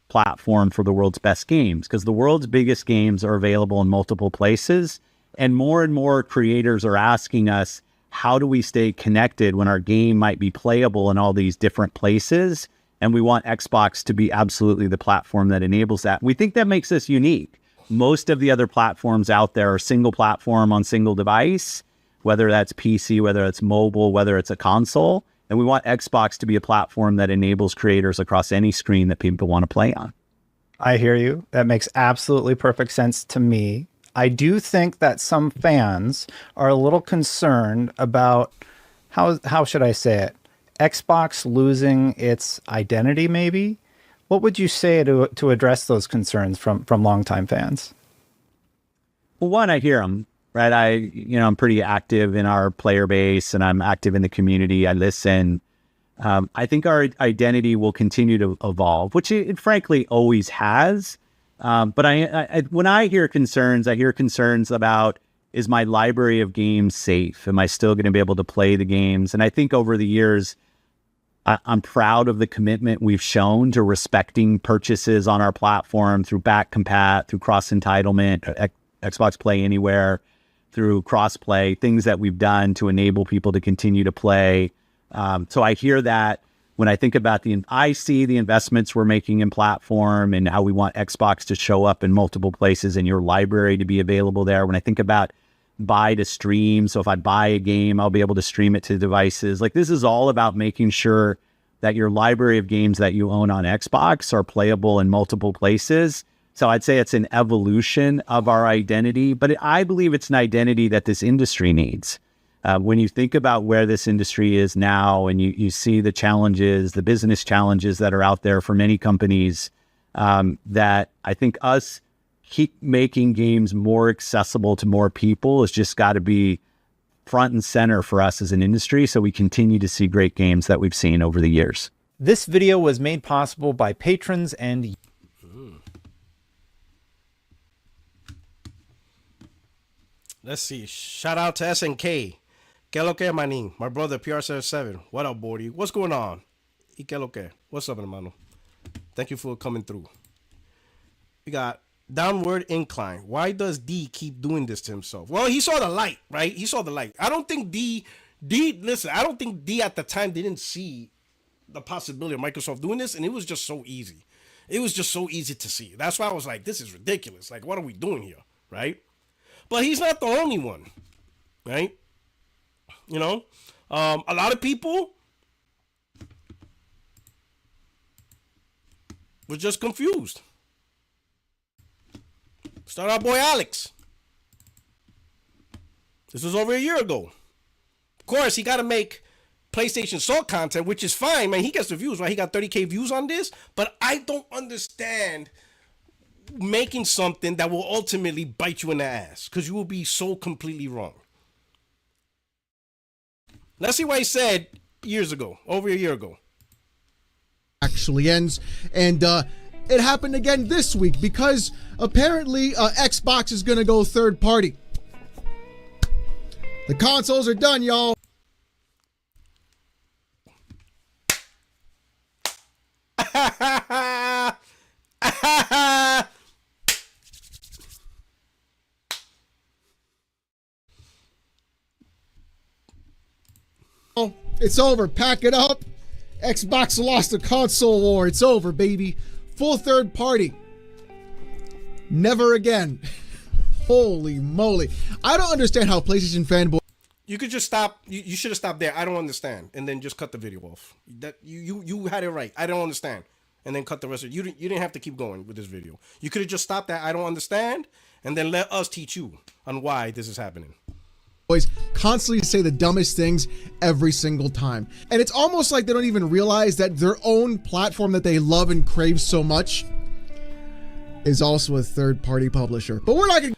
Platform for the world's best games, because the world's biggest games are available in multiple places. And more creators are asking us, how do we stay connected when our game might be playable in all these different places? And we want Xbox to be absolutely the platform that enables that. We think that makes us unique. Most of the other platforms out there are single platform on single device, whether that's PC, whether it's mobile, whether it's a console. And we want Xbox to be a platform that enables creators across any screen that people want to play on. I hear you. That makes absolutely perfect sense to me. I do think that some fans are a little concerned about, how should I say it, Xbox losing its identity maybe? What would you say to address those concerns from longtime fans? Well, one, I hear them. Right. I'm pretty active in our player base and I'm active in the community. I listen. I think our identity will continue to evolve, which it frankly always has. But when I hear concerns about, is my library of games safe? Am I still going to be able to play the games? And I think over the years, I'm proud of the commitment we've shown to respecting purchases on our platform through back compat, through cross entitlement, Xbox Play Anywhere, through crossplay, things that we've done to enable people to continue to play. So I hear that when I think about I see the investments we're making in platform and how we want Xbox to show up in multiple places and your library to be available there. When I think about buy to stream, so if I buy a game, I'll be able to stream it to devices. Like, this is all about making sure that your library of games that you own on Xbox are playable in multiple places. So I'd say it's an evolution of our identity, but I believe it's an identity that this industry needs. When you think about where this industry is now and you see the challenges, the business challenges that are out there for many companies, that I think us keep making games more accessible to more people has just got to be front and center for us as an industry, so we continue to see great games that we've seen over the years. This video was made possible by patrons and Let's see. Shout out to SNK. Que lo que, manín? My brother, PR77. What up, Bordy? What's going on? Y que lo que? What's up, hermano? Thank you for coming through. We got Downward Incline. Why does D keep doing this to himself? Well, he saw the light, right? He saw the light. I don't think listen, I don't think D at the time didn't see the possibility of Microsoft doing this, and it was just so easy. It was just so easy to see. That's why I was like, this is ridiculous. Like, what are we doing here, right? But he's not the only one, right? You know, a lot of people were just confused. Start our boy Alex. This was over a year ago. Of course, he got to make PlayStation Salt content, which is fine, man. He gets the views, right? He got 30K views on this, but I don't understand making something that will ultimately bite you in the ass, because you will be so completely wrong. Let's see what he said years ago, over a year ago. Actually ends, and it happened again this week because apparently Xbox is gonna go third party. The consoles are done, y'all. It's over. Pack it up. Xbox lost the console war. It's over, baby. Full third party. Never again. Holy moly. I don't understand how PlayStation fanboy. You could just stop. You should have stopped there. I don't understand, and then just cut the video off. That you had it right. I don't understand, and then cut the rest of it. You didn't have to keep going with this video. You could have just stopped that. I don't understand, and then let us teach you on why this is happening. Boys constantly say the dumbest things every single time. And it's almost like they don't even realize that their own platform that they love and crave so much is also a third-party publisher. But we're not gonna...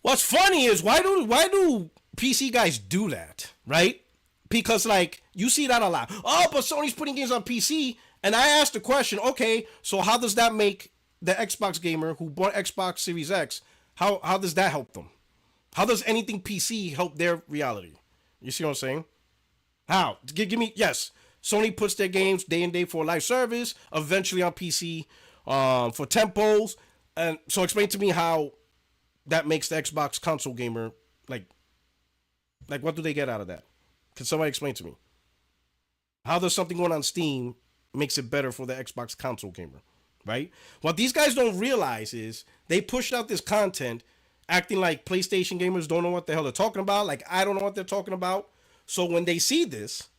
What's funny is why do PC guys do that, right? Because like you see that a lot. Oh, but Sony's putting games on PC, and I asked the question, okay, so how does that make the Xbox gamer who bought Xbox Series X, how does that help them? How does anything PC help their reality? You see what I'm saying? How? Give me, yes. Sony puts their games day and day for live service, eventually on PC for tempos. And so explain to me how that makes the Xbox console gamer, like what do they get out of that? Can somebody explain to me? How does something going on Steam makes it better for the Xbox console gamer, right? What these guys don't realize is they pushed out this content acting like PlayStation gamers don't know what the hell they're talking about. Like, I don't know what they're talking about. So when they see this,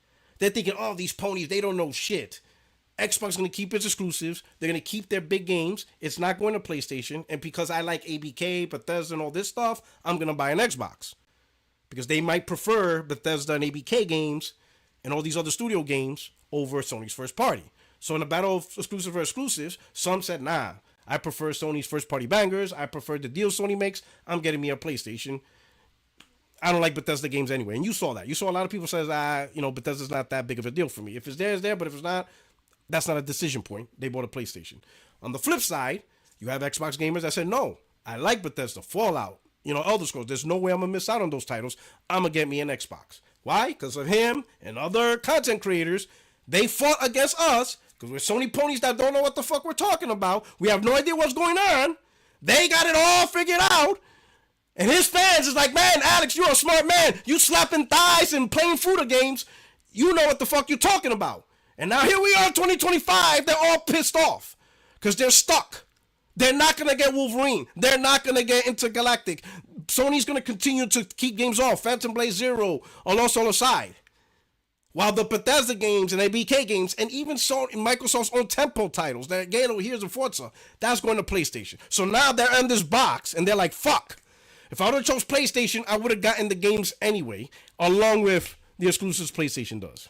they're thinking, oh, these ponies, they don't know shit. Xbox is going to keep its exclusives. They're going to keep their big games. It's not going to PlayStation. And because I like ABK, Bethesda, and all this stuff, I'm going to buy an Xbox. Because they might prefer Bethesda and ABK games and all these other studio games over Sony's first party. So in the battle of exclusive for exclusives, some said, nah, I prefer Sony's first-party bangers. I prefer the deals Sony makes. I'm getting me a PlayStation. I don't like Bethesda games anyway. And you saw that. You saw a lot of people says, Bethesda's not that big of a deal for me. If it's there, it's there. But if it's not, that's not a decision point. They bought a PlayStation. On the flip side, you have Xbox gamers that said, no, I like Bethesda, Fallout, Elder Scrolls. There's no way I'm going to miss out on those titles. I'm going to get me an Xbox. Why? Because of him and other content creators. They fought against us. Because we're Sony ponies that don't know what the fuck we're talking about. We have no idea what's going on. They got it all figured out. And his fans is like, man, Alex, you're a smart man. You slapping thighs and playing Fruita games. You know what the fuck you're talking about. And now here we are in 2025. They're all pissed off. Because they're stuck. They're not going to get Wolverine. They're not going to get Intergalactic. Sony's going to continue to keep games off. Phantom Blade Zero, Alonso on the side. While the Bethesda games and ABK games and even Microsoft's own Tempo titles, that Halo, Here's and Forza, that's going to PlayStation. So now they're in this box and they're like, fuck. If I would have chose PlayStation, I would have gotten the games anyway, along with the exclusives PlayStation does.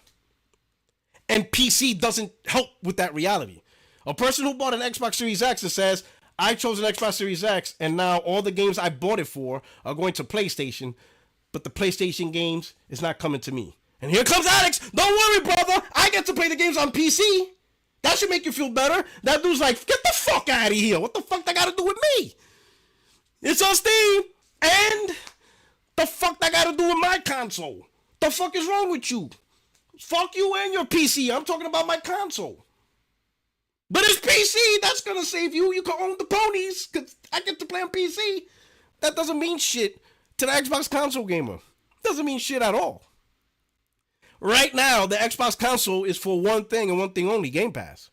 And PC doesn't help with that reality. A person who bought an Xbox Series X and says, I chose an Xbox Series X and now all the games I bought it for are going to PlayStation, but the PlayStation games is not coming to me. And here comes Alex. Don't worry, brother. I get to play the games on PC. That should make you feel better. That dude's like, get the fuck out of here. What the fuck that got to do with me? It's on Steam. And The fuck that got to do with my console? The fuck is wrong with you? Fuck you and your PC. I'm talking about my console. But it's PC. That's going to save you. You can own the ponies because I get to play on PC. That doesn't mean shit to the Xbox console gamer. Doesn't mean shit at all. Right now, the Xbox console is for one thing and one thing only, Game Pass.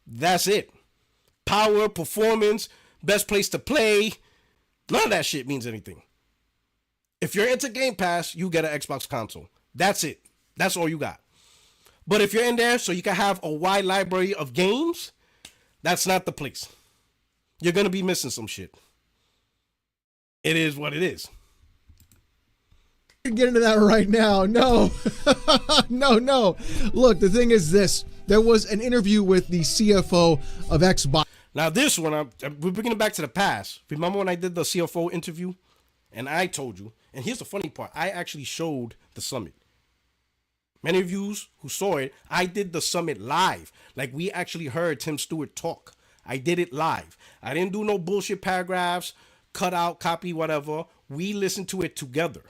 That's it. Power, performance, best place to play. None of that shit means anything. If you're into Game Pass, you get an Xbox console. That's it. That's all you got. But if you're in there so you can have a wide library of games, that's not the place. You're going to be missing some shit. It is what it is. Get into that right now. No. No. Look, the thing is this. There was an interview with the CFO of Xbox. Now this one, we're bringing it back to the past. Remember when I did the CFO interview? And I told you, and here's the funny part, I actually showed the summit. Many of you who saw it, I did the summit live. Like we actually heard Tim Stewart talk. I did it live. I didn't do no bullshit paragraphs, cut out, copy, whatever. We listened to it together.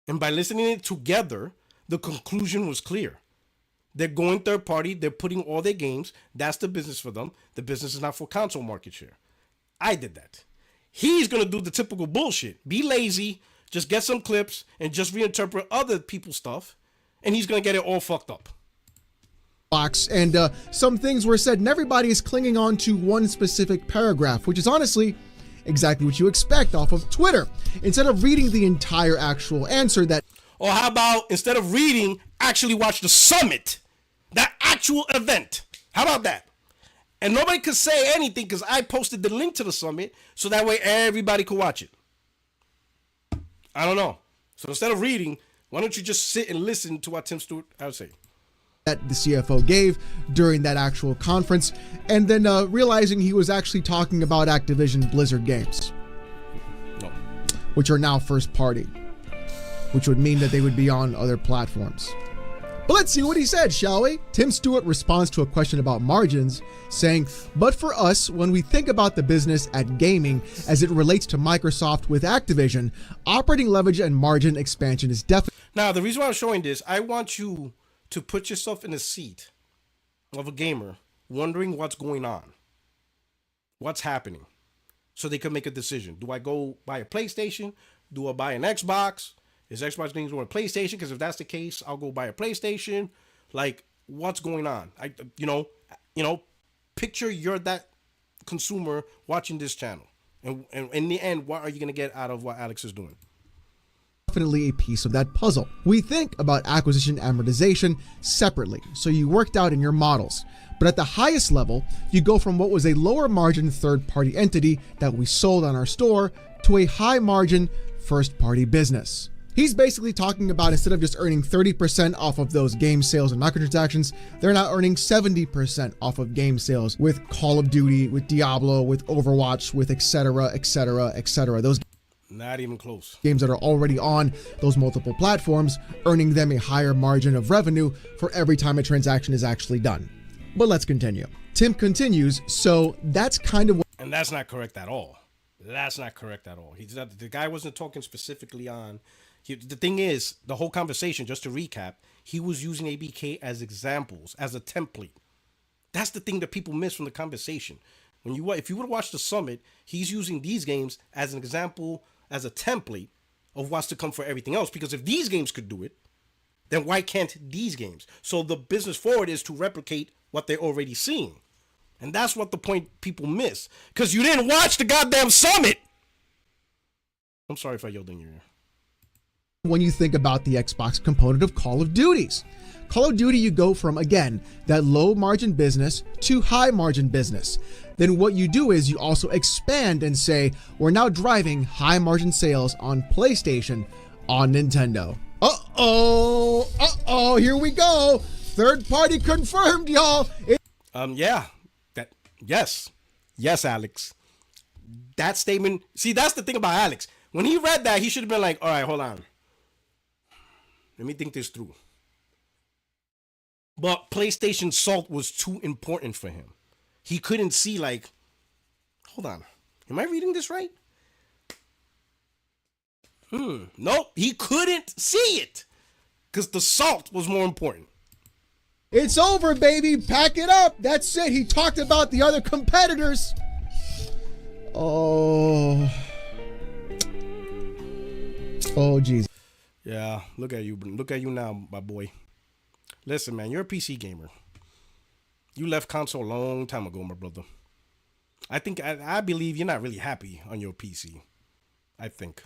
And by listening it together, the conclusion was clear. They're going third party. They're putting all their games. That's the business for them. The business is not for console market share. I did that. He's going to do the typical bullshit. Be lazy, just get some clips, and just reinterpret other people's stuff, and he's going to get it all fucked up. And some things were said, and everybody is clinging on to one specific paragraph, which is honestly exactly what you expect off of Twitter. Instead of reading the entire actual answer that... Or how about, instead of reading, actually watch the summit, that actual event. How about that? And nobody could say anything because I posted the link to the summit so that way everybody could watch it. I don't know. So instead of reading, why don't you just sit and listen to what Tim Stewart had to say? That the CFO gave during that actual conference, and then realizing he was actually talking about Activision Blizzard games, which are now first party, which would mean that they would be on other platforms. But let's see what he said, shall we? Tim Stewart responds to a question about margins, saying, but for us, when we think about the business at gaming as it relates to Microsoft with Activision, operating leverage and margin expansion is definitely... Now, the reason why I'm showing this, I want you to put yourself in the seat of a gamer wondering what's going on, what's happening, so they can make a decision. Do I go buy a PlayStation? Do I buy an Xbox? Is Xbox games on a PlayStation? Because if that's the case, I'll go buy a PlayStation. Like, what's going on? Picture you're that consumer watching this channel, and in the end, what are you gonna get out of what Alex is doing? Definitely a piece of that puzzle. We think about acquisition amortization separately, so you worked out in your models. But at the highest level, you go from what was a lower margin third-party entity that we sold on our store to a high margin first-party business. He's basically talking about instead of just earning 30% off of those game sales and microtransactions, they're now earning 70% off of game sales with Call of Duty, with Diablo, with Overwatch, with etc. Those not even close. Games that are already on those multiple platforms, earning them a higher margin of revenue for every time a transaction is actually done. But let's continue. Tim continues, so that's kind of what... And that's not correct at all. That's not correct at all. The guy wasn't talking specifically on... the thing is, the whole conversation, just to recap, he was using ABK as examples, as a template. That's the thing that people miss from the conversation. If you would watch the summit, he's using these games as an example, as a template of what's to come for everything else. Because if these games could do it, then why can't these games? So the business forward is to replicate what they're already seeing. And that's what the point people miss. Because you didn't watch the goddamn summit. I'm sorry if I yelled in your ear. When you think about the Xbox component of Call of Duties. Call of Duty, you go from, again, that low margin business to high margin business. Then what you do is you also expand and say, we're now driving high margin sales on PlayStation, on Nintendo. Here we go. Third party confirmed, y'all. Yes, Alex. That statement, see, that's the thing about Alex. When he read that, he should have been like, all right, hold on. Let me think this through. But PlayStation Salt was too important for him. He couldn't see, like, hold on. Am I reading this right? Nope, he couldn't see it because the salt was more important. It's over, baby. Pack it up. That's it. He talked about the other competitors. Oh, geez. Yeah, look at you. Look at you now, my boy. Listen, man, you're a PC gamer. You left console a long time ago, my brother. I believe you're not really happy on your PC. I think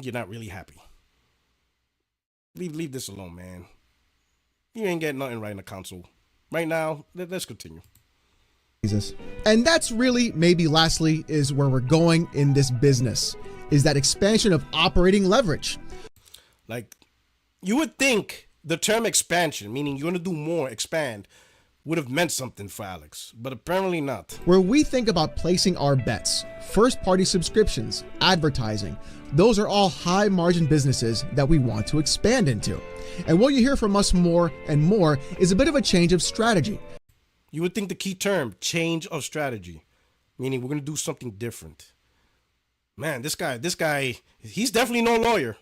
you're not really happy. Leave this alone, man. You ain't getting nothing right in the console. Right now, let's continue. Jesus. And that's really, maybe lastly, is where we're going in this business, is that expansion of operating leverage. Like, you would think the term expansion, meaning you're going to do more, expand, would have meant something for Alex, but apparently not. Where we think about placing our bets, first-party subscriptions, advertising, those are all high-margin businesses that we want to expand into. And what you hear from us more and more is a bit of a change of strategy. You would think the key term, change of strategy, meaning we're going to do something different. Man, this guy, he's definitely no lawyer.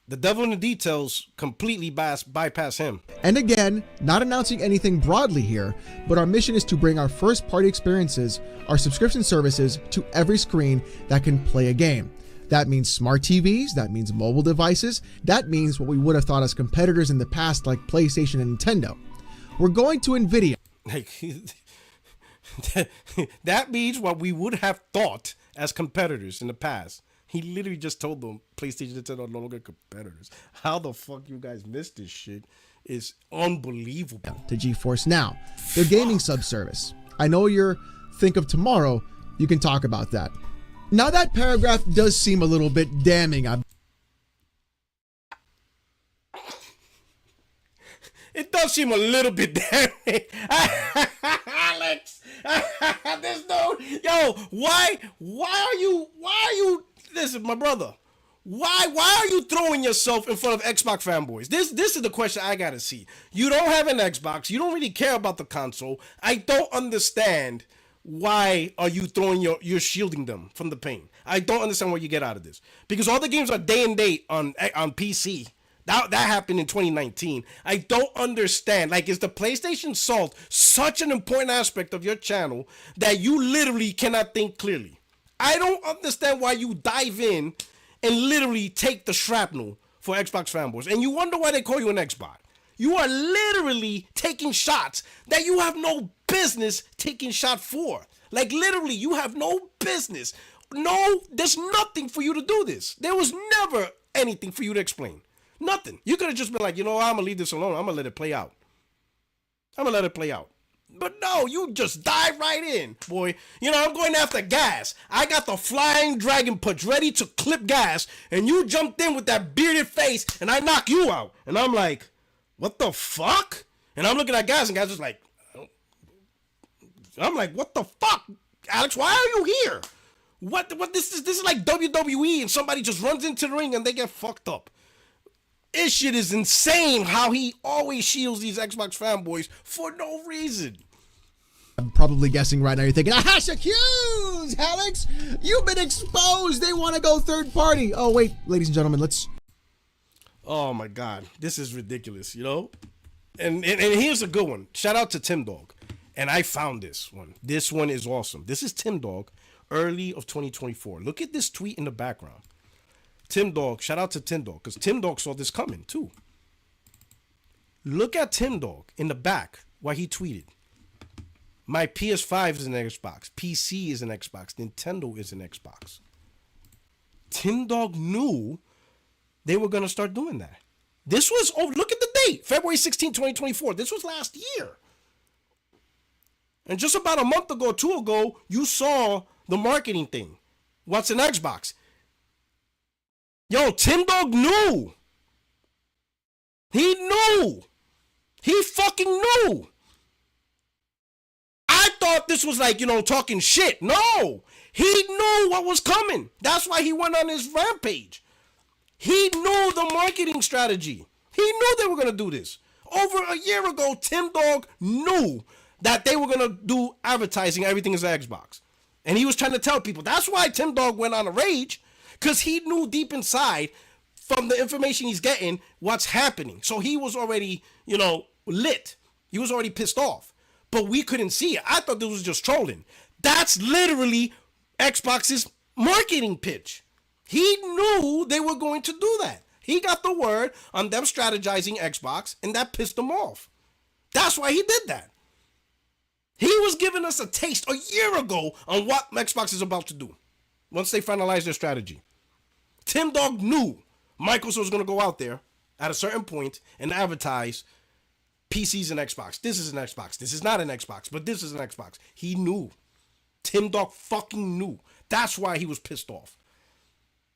The devil in the details completely bypass him. And again, not announcing anything broadly here, but our mission is to bring our first-party experiences, our subscription services, to every screen that can play a game. That means smart TVs, that means mobile devices, that means what we would have thought as competitors in the past like PlayStation and Nintendo. We're going to NVIDIA. Like, that means what we would have thought as competitors in the past. He literally just told them PlayStation and Nintendo are no longer competitors. How the fuck you guys missed this shit is unbelievable. To GeForce Now, their gaming subservice. I know you're think of tomorrow, you can talk about that. Now that paragraph does seem a little bit damning. It does seem a little bit damning. Alex, there's no, yo, why are you, listen, my brother, why are you throwing yourself in front of Xbox fanboys? This is the question I gotta see. You don't have an Xbox, you don't really care about the console. I don't understand why are you throwing you're shielding them from the pain. I don't understand what you get out of this. Because all the games are day and date on PC. That happened in 2019. I don't understand. Like, is the PlayStation Salt such an important aspect of your channel that you literally cannot think clearly? I don't understand why you dive in and literally take the shrapnel for Xbox fanboys. And you wonder why they call you an Xbox. You are literally taking shots that you have no business taking shot for. Like, literally, you have no business. No, there's nothing for you to do this. There was never anything for you to explain. Nothing. You could have just been like, you know, I'm going to leave this alone. I'm going to let it play out. But no, you just dive right in, boy. You know, I'm going after gas. I got the flying dragon punch ready to clip gas, and you jumped in with that bearded face, and I knock you out. And I'm like, what the fuck? And I'm looking at gas, and gas is like, I'm like, what the fuck? Alex, why are you here? What this is like WWE, and somebody just runs into the ring, and they get fucked up. This shit is insane how he always shields these Xbox fanboys for no reason. I'm probably guessing right now you're thinking, Ahash accused, Alex! You've been exposed! They want to go third party! Oh, wait, ladies and gentlemen, let's... Oh, my God. This is ridiculous, you know? And here's a good one. Shout out to Tim Dog. And I found this one. This one is awesome. This is Tim Dog, early of 2024. Look at this tweet in the background. Tim Dog, shout out to Tim Dog, because Tim Dog saw this coming too. Look at Tim Dog in the back while he tweeted. My PS5 is an Xbox. PC is an Xbox. Nintendo is an Xbox. Tim Dog knew they were going to start doing that. This was, oh, look at the date. February 16, 2024. This was last year. And just about a month ago, 2 ago, you saw the marketing thing. What's an Xbox? Yo, Tim Dog knew. He knew. He fucking knew. I thought this was like, you know, talking shit. No. He knew what was coming. That's why he went on his rampage. He knew the marketing strategy. He knew they were going to do this. Over a year ago, Tim Dog knew that they were going to do advertising, everything is Xbox. And he was trying to tell people. That's why Tim Dog went on a rage. Because he knew deep inside from the information he's getting what's happening. So he was already, lit. He was already pissed off. But we couldn't see it. I thought this was just trolling. That's literally Xbox's marketing pitch. He knew they were going to do that. He got the word on them strategizing Xbox, and that pissed him off. That's why he did that. He was giving us a taste a year ago on what Xbox is about to do once they finalize their strategy. Tim Dog knew Microsoft was going to go out there at a certain point and advertise PCs and Xbox. This is an Xbox. This is not an Xbox, but this is an Xbox. He knew. Tim Dog fucking knew. That's why he was pissed off.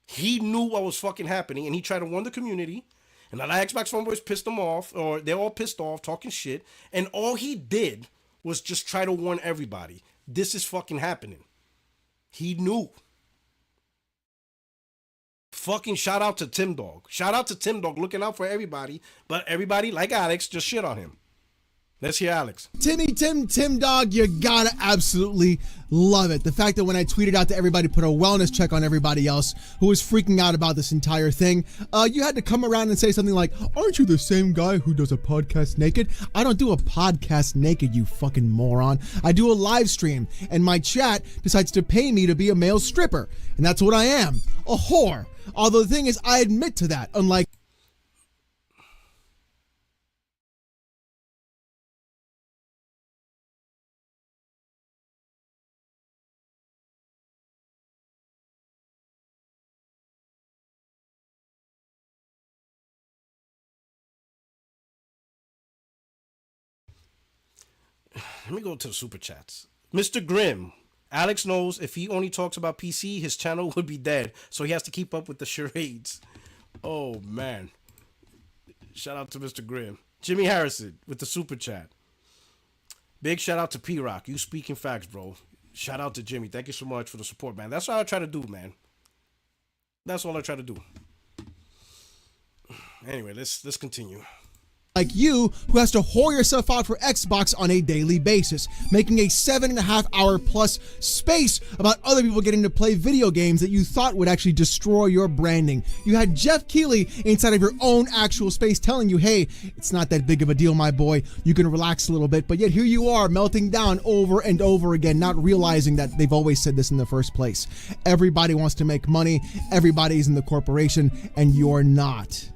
He knew what was fucking happening, and he tried to warn the community. And a lot of Xbox fanboys pissed him off, or they're all pissed off, talking shit. And all he did was just try to warn everybody. This is fucking happening. He knew. Fucking shout out to Tim Dog. Shout out to Tim Dog looking out for everybody. But everybody, like Alex, just shit on him. Let's hear Alex. Tim Dog, you gotta absolutely love it. The fact that when I tweeted out to everybody, put a wellness check on everybody else who was freaking out about this entire thing, you had to come around and say something like, aren't you the same guy who does a podcast naked? I don't do a podcast naked, you fucking moron. I do a live stream, and my chat decides to pay me to be a male stripper. And that's what I am, a whore. Although the thing is, I admit to that, unlike... Let me go to the super chats. Mr. Grimm. Alex knows if he only talks about PC, his channel would be dead. So he has to keep up with the charades. Oh, man. Shout out to Mr. Grimm. Jimmy Harrison with the super chat. Big shout out to P-Rock. You speaking facts, bro. Shout out to Jimmy. Thank you so much for the support, man. That's all I try to do, man. That's all I try to do. Anyway, let's continue. Like you, who has to whore yourself out for Xbox on a daily basis, making a 7.5 hour plus space about other people getting to play video games that you thought would actually destroy your branding. You had Jeff Keighley inside of your own actual space telling you, hey, it's not that big of a deal, my boy. You can relax a little bit. But yet here you are melting down over and over again, not realizing that they've always said this in the first place. Everybody wants to make money. Everybody's in the corporation, and you're not.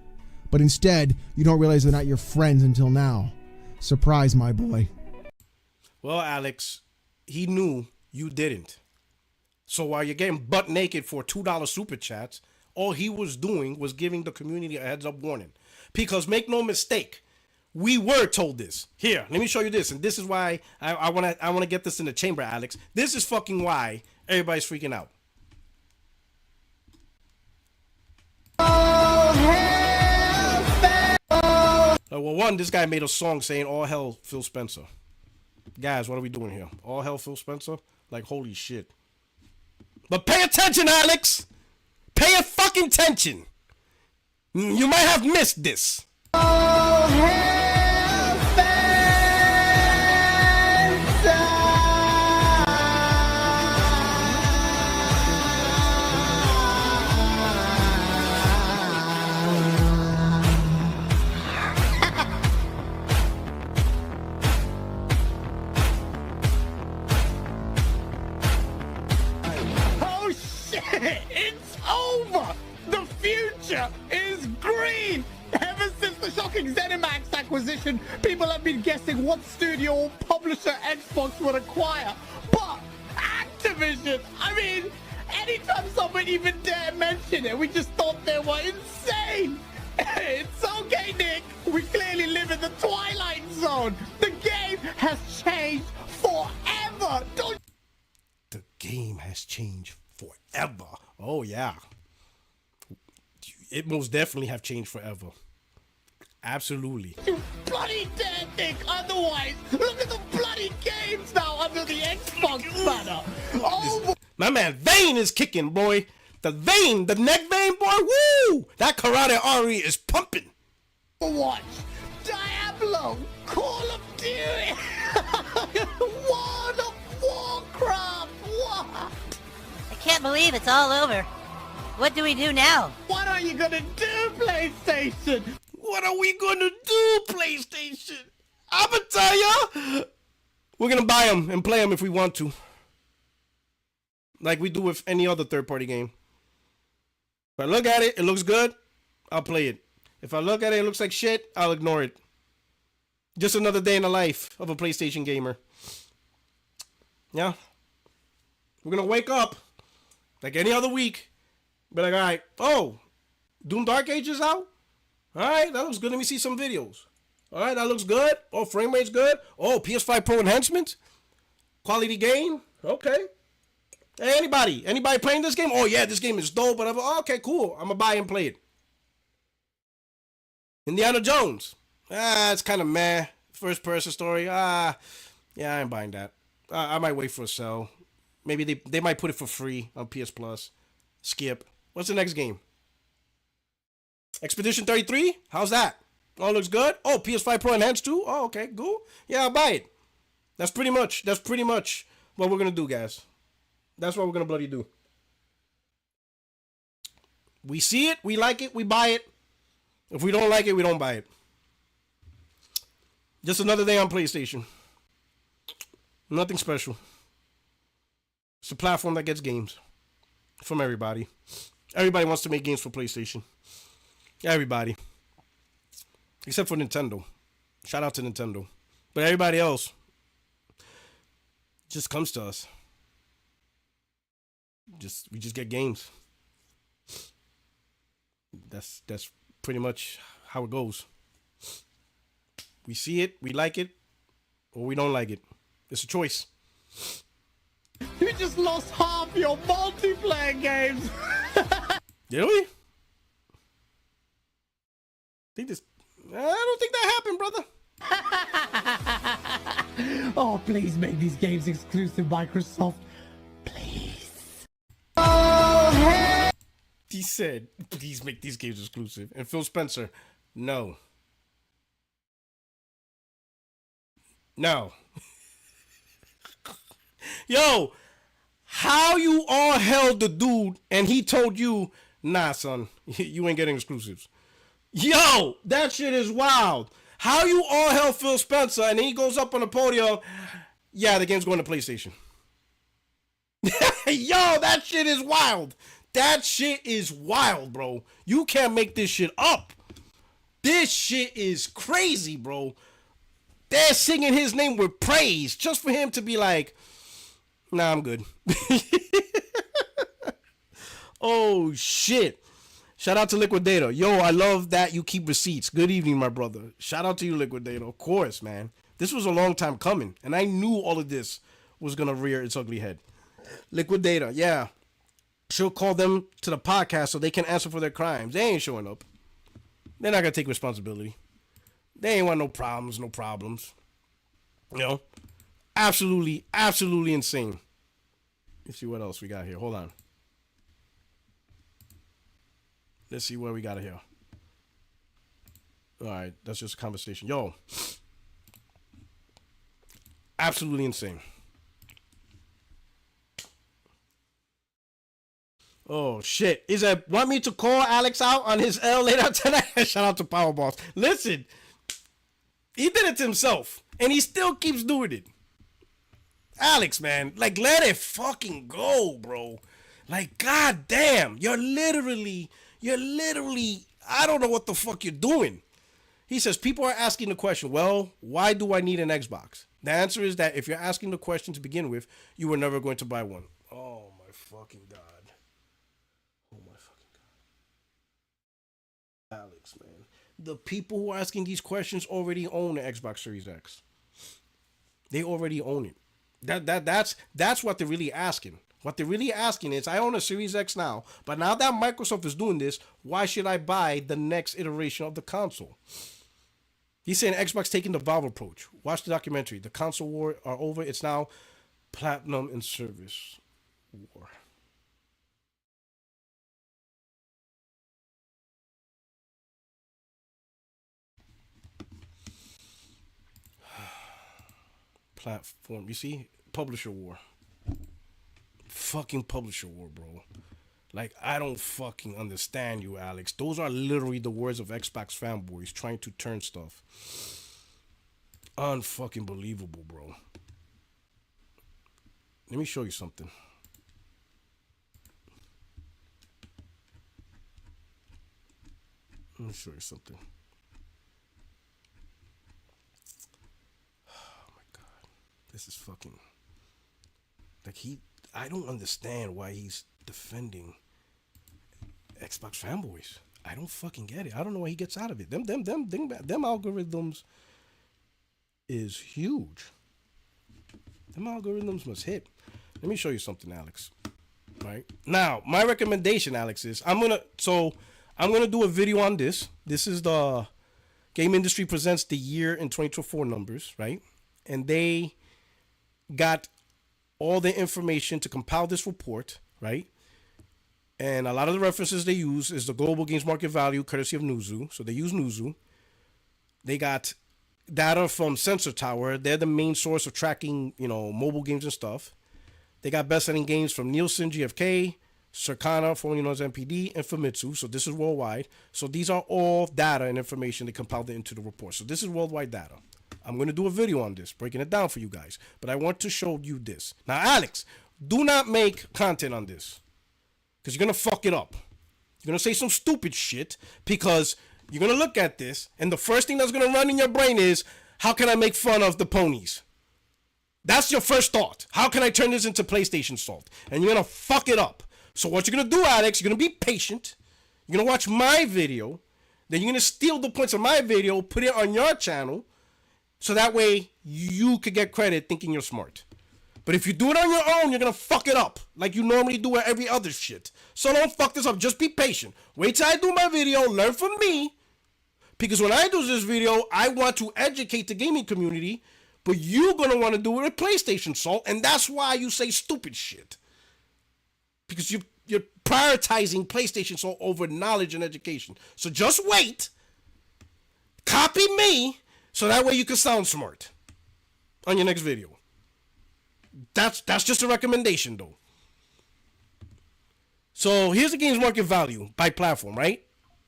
But instead, you don't realize they're not your friends until now. Surprise, my boy. Well, Alex, he knew you didn't. So while you're getting butt naked for $2 super chats, all he was doing was giving the community a heads up warning. Because make no mistake, we were told this. Here, let me show you this. And this is why I want to get this in the chamber, Alex. This is fucking why everybody's freaking out. Well, one, this guy made a song saying all hell Phil Spencer. Guys, what are we doing here? All hell Phil Spencer? Like, holy shit. But pay attention, Alex! Pay a fucking attention! You might have missed this. All hell Spencer! It's over! The future is green! Ever since the shocking ZeniMax acquisition, people have been guessing what studio or publisher Xbox would acquire. But Activision, I mean, anytime someone even dare mention it, we just thought they were insane! It's okay, Nick. We clearly live in the Twilight Zone. The game has changed forever. The game has changed forever. Oh, yeah. It most definitely have changed forever. Absolutely. You bloody dare think otherwise. Look at the bloody games now under the Xbox banner. Oh, my man Vane is kicking, boy. The vein, the neck vein, boy. Woo! That karate artery is pumping. Watch. Diablo. Call of Duty. World of Warcraft. What? I can't believe it's all over. What do we do now? What are you gonna do, PlayStation? What are we gonna do, PlayStation? I'ma tell ya. We're gonna buy them and play them if we want to. Like we do with any other third-party game. If I look at it, it looks good, I'll play it. If I look at it, it looks like shit, I'll ignore it. Just another day in the life of a PlayStation gamer. Yeah. We're gonna wake up like any other week. Be like, all right, oh, Doom Dark Age is out? All right, that looks good. Let me see some videos. All right, that looks good. Oh, frame rate's good. Oh, PS5 Pro enhancements. Quality gain. Okay. Hey, anybody playing this game? Oh, yeah, this game is dope. Whatever. Oh, okay, cool. I'm going to buy and play it. Indiana Jones. It's kind of meh. First person story. Yeah, I ain't buying that. I might wait for a sale. Maybe they might put it for free on PS Plus. Skip. What's the next game? Expedition 33? How's that? Oh, looks good. Oh, PS5 Pro enhanced too? Oh, okay, cool. Yeah, I'll buy it. That's pretty much what we're gonna do, guys. That's what we're gonna bloody do. We see it, we like it, we buy it. If we don't like it, we don't buy it. Just another day on PlayStation. Nothing special. It's a platform that gets games from everybody. Everybody wants to make games for PlayStation. Everybody. Except for Nintendo. Shout out to Nintendo. But everybody else just comes to us. We just get games. That's pretty much how it goes. We see it, we like it, or we don't like it. It's a choice. You just lost half your multiplayer games. Did we? I don't think that happened, brother. Oh, please make these games exclusive, Microsoft. Please. He said, please make these games exclusive. And Phil Spencer, no. No. Yo, how you all held the dude and he told you, nah, son, you ain't getting exclusives. Yo, that shit is wild. How you all held Phil Spencer and then he goes up on the podium, yeah, the game's going to PlayStation. Yo, that shit is wild. That shit is wild, bro. You can't make this shit up. This shit is crazy, bro. They're singing his name with praise just for him to be like, nah, I'm good. Oh, shit. Shout out to Liquidator. Yo, I love that you keep receipts. Good evening, my brother. Shout out to you, Liquidator. Of course, man. This was a long time coming, and I knew all of this was going to rear its ugly head. Liquidator, yeah. She'll call them to the podcast so they can answer for their crimes. They ain't showing up. They're not going to take responsibility. They ain't want no problems. You know? Absolutely insane. Let's see what else we got here. Hold on. Let's see what we got here. All right, that's just a conversation. Yo. Absolutely insane. Oh, shit. Is that want me to call Alex out on his L later tonight? Shout out to Powerboss. Listen, he did it to himself, and he still keeps doing it. Alex, man, like, let it fucking go, bro. Like, goddamn, you're literally, I don't know what the fuck you're doing. He says, people are asking the question, well, why do I need an Xbox? The answer is that if you're asking the question to begin with, you were never going to buy one. Oh, my fucking God. Oh, my fucking God. Alex, man. The people who are asking these questions already own the Xbox Series X. They already own it. That's what they're really asking. What they're really asking is, I own a Series X now, but now that Microsoft is doing this, why should I buy the next iteration of the console? He's saying Xbox taking the Valve approach. Watch the documentary. The console war are over. It's now platinum and service war. Platform. You see? Publisher war. Fucking publisher war, bro. Like, I don't fucking understand you, Alex. Those are literally the words of Xbox fanboys trying to turn stuff. Unfucking believable, bro. Let me show you something. Let me show you something. Oh my god. This is fucking... Like, I don't understand why he's defending Xbox fanboys. I don't fucking get it. I don't know what he gets out of it. Them algorithms is huge. Them algorithms must hit. Let me show you something, Alex. Right now, my recommendation, Alex, is I'm gonna do a video on this. This is the Game Industry Presents the year in 2024 numbers, right? And they got all the information to compile this report, right? And a lot of the references they use is the global games market value, courtesy of Newzoo. So they use Newzoo. They got data from Sensor Tower. They're the main source of tracking, mobile games and stuff. They got best-selling games from Nielsen, GfK, Circana, formerly known as MPD, and Famitsu. So this is worldwide. So these are all data and information they compiled into the report. So this is worldwide data. I'm going to do a video on this, breaking it down for you guys. But I want to show you this. Now, Alex, do not make content on this, because you're going to fuck it up. You're going to say some stupid shit, because you're going to look at this, and the first thing that's going to run in your brain is, how can I make fun of the ponies? That's your first thought. How can I turn this into PlayStation Salt? And you're going to fuck it up. So what you're going to do, Alex, you're going to be patient. You're going to watch my video. Then you're going to steal the points of my video, put it on your channel, so that way you could get credit thinking you're smart. But if you do it on your own, you're going to fuck it up like you normally do with every other shit. So don't fuck this up. Just be patient. Wait till I do my video. Learn from me. Because when I do this video, I want to educate the gaming community. But you're going to want to do it with PlayStation Salt. And that's why you say stupid shit. Because you're prioritizing PlayStation Salt over knowledge and education. So just wait. Copy me. So that way you can sound smart on your next video. That's just a recommendation, though. So here's the game's market value by platform, right?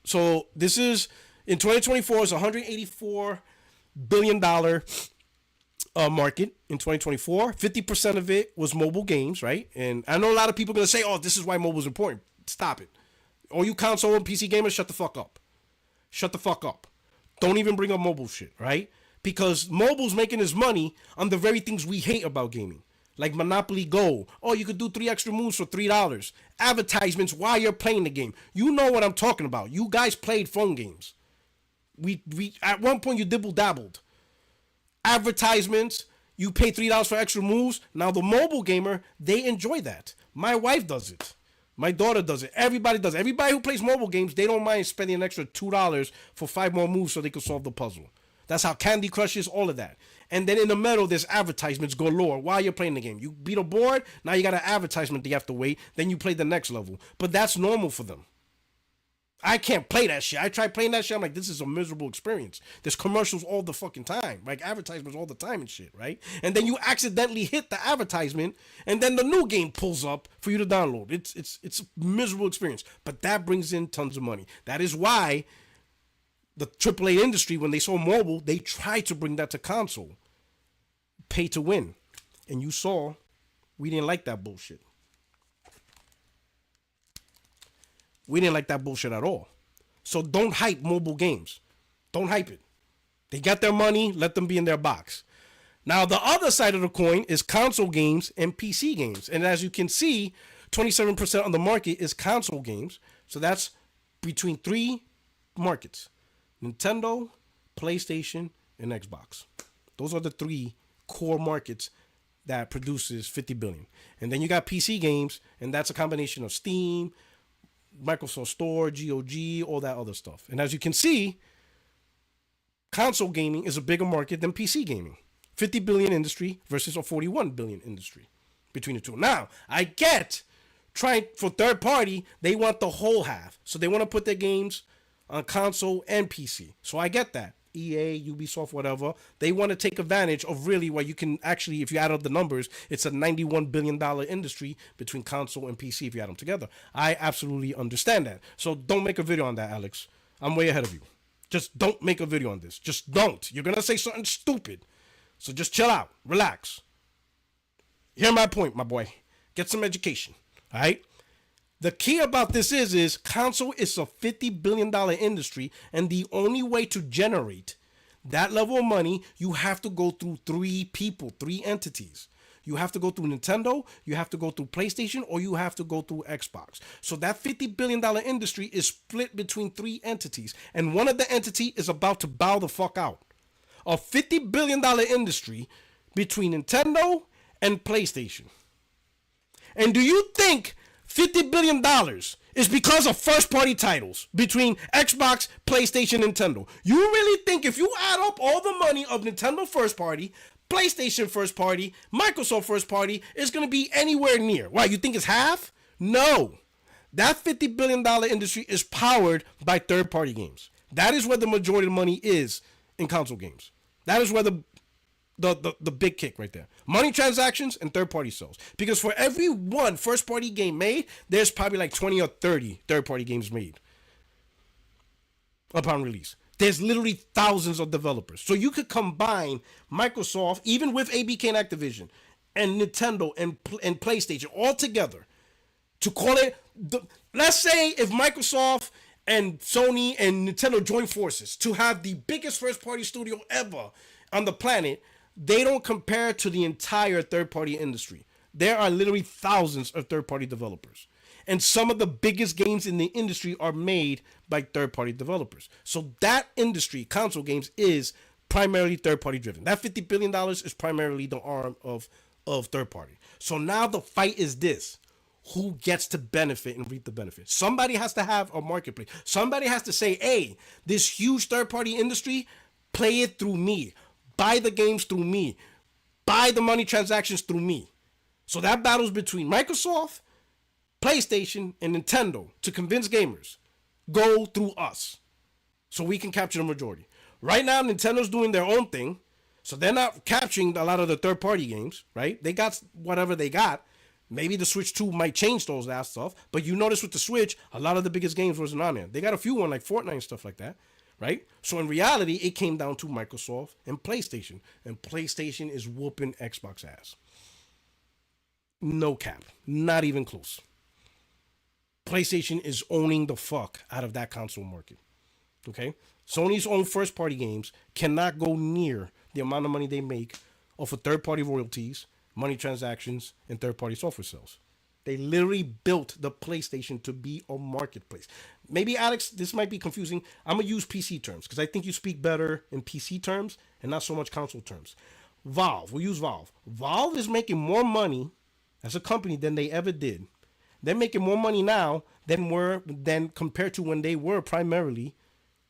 So this is, in 2024, it's $184 billion market in 2024. 50% of it was mobile games, right? And I know a lot of people are going to say, oh, this is why mobile is important. Stop it. All you console and PC gamers, shut the fuck up. Shut the fuck up. Don't even bring up mobile shit, right? Because mobile's making his money on the very things we hate about gaming. Like Monopoly Go. Oh, you could do 3 extra moves for $3. Advertisements while you're playing the game. You know what I'm talking about. You guys played phone games. We at one point you dibble-dabbled. Advertisements, you pay $3 for extra moves. Now the mobile gamer, they enjoy that. My wife does it. My daughter does it. Everybody does it. Everybody who plays mobile games, they don't mind spending an extra $2 for 5 more moves so they can solve the puzzle. That's how Candy Crush is, all of that. And then in the middle, there's advertisements galore while you're playing the game. You beat a board, now you got an advertisement that you have to wait, then you play the next level. But that's normal for them. I can't play that shit. I tried playing that shit. I'm like, this is a miserable experience. There's commercials all the fucking time. Like advertisements all the time and shit, right? And then you accidentally hit the advertisement and then the new game pulls up for you to download. It's a miserable experience. But that brings in tons of money. That is why the AAA industry, when they saw mobile, they tried to bring that to console. Pay to win. And you saw we didn't like that bullshit. We didn't like that bullshit at all. So don't hype mobile games. Don't hype it. They got their money, let them be in their box. Now, the other side of the coin is console games and PC games. And as you can see, 27% of the market is console games. So that's between 3 markets: Nintendo, PlayStation, and Xbox. Those are the 3 core markets that produces 50 billion. And then you got PC games, and that's a combination of Steam, Microsoft Store, GOG, all that other stuff. And as you can see, console gaming is a bigger market than PC gaming. 50 billion industry versus a 41 billion industry between the two. Now, I get trying for third party, they want the whole half. So they want to put their games on console and PC. So I get that. EA, Ubisoft, whatever, they want to take advantage of really what you can actually, if you add up the numbers, it's a $91 billion industry between console and PC if you add them together. I absolutely understand that. So don't make a video on that, Alex. I'm way ahead of you. Just don't make a video on this. Just don't. You're going to say something stupid. So just chill out. Relax. Hear my point, my boy. Get some education. All right? The key about this is console is a $50 billion industry, and the only way to generate that level of money, you have to go through three people, three entities. You have to go through Nintendo, you have to go through PlayStation, or you have to go through Xbox. So that $50 billion industry is split between three entities, and one of the entity is about to bow the fuck out. A $50 billion industry between Nintendo and PlayStation. And do you think $50 billion is because of first-party titles between Xbox, PlayStation, Nintendo? You really think if you add up all the money of Nintendo first-party, PlayStation first-party, Microsoft first-party, is going to be anywhere near? Why, you think it's half? No. That $50 billion industry is powered by third-party games. That is where the majority of the money is in console games. That is where the big kick right there. Money transactions and third-party sales. Because for every one first-party game made, there's probably like 20 or 30 third-party games made upon release. There's literally thousands of developers. So you could combine Microsoft, even with ABK and Activision, and Nintendo and PlayStation all together to call it... let's say if Microsoft and Sony and Nintendo join forces to have the biggest first-party studio ever on the planet, they don't compare to the entire third-party industry. There are literally thousands of third-party developers. And some of the biggest games in the industry are made by third-party developers. So that industry, console games, is primarily third-party driven. That $50 billion is primarily the arm of third-party. So now the fight is this. Who gets to benefit and reap the benefit? Somebody has to have a marketplace. Somebody has to say, hey, this huge third-party industry, play it through me. Buy the games through me. Buy the money transactions through me. So that battle's between Microsoft, PlayStation, and Nintendo to convince gamers. Go through us. So we can capture the majority. Right now, Nintendo's doing their own thing. So they're not capturing a lot of the third-party games, right? They got whatever they got. Maybe the Switch 2 might change that stuff. But you notice with the Switch, a lot of the biggest games wasn't on there. They got a few on like Fortnite and stuff like that. Right? So in reality, it came down to Microsoft and PlayStation. And PlayStation is whooping Xbox ass. No cap. Not even close. PlayStation is owning the fuck out of that console market. Okay? Sony's own first-party games cannot go near the amount of money they make off of third-party royalties, money transactions, and third-party software sales. They literally built the PlayStation to be a marketplace. Maybe, Alex, this might be confusing. I'm going to use PC terms because I think you speak better in PC terms and not so much console terms. Valve. We'll use Valve. Valve is making more money as a company than they ever did. They're making more money now than compared to when they were primarily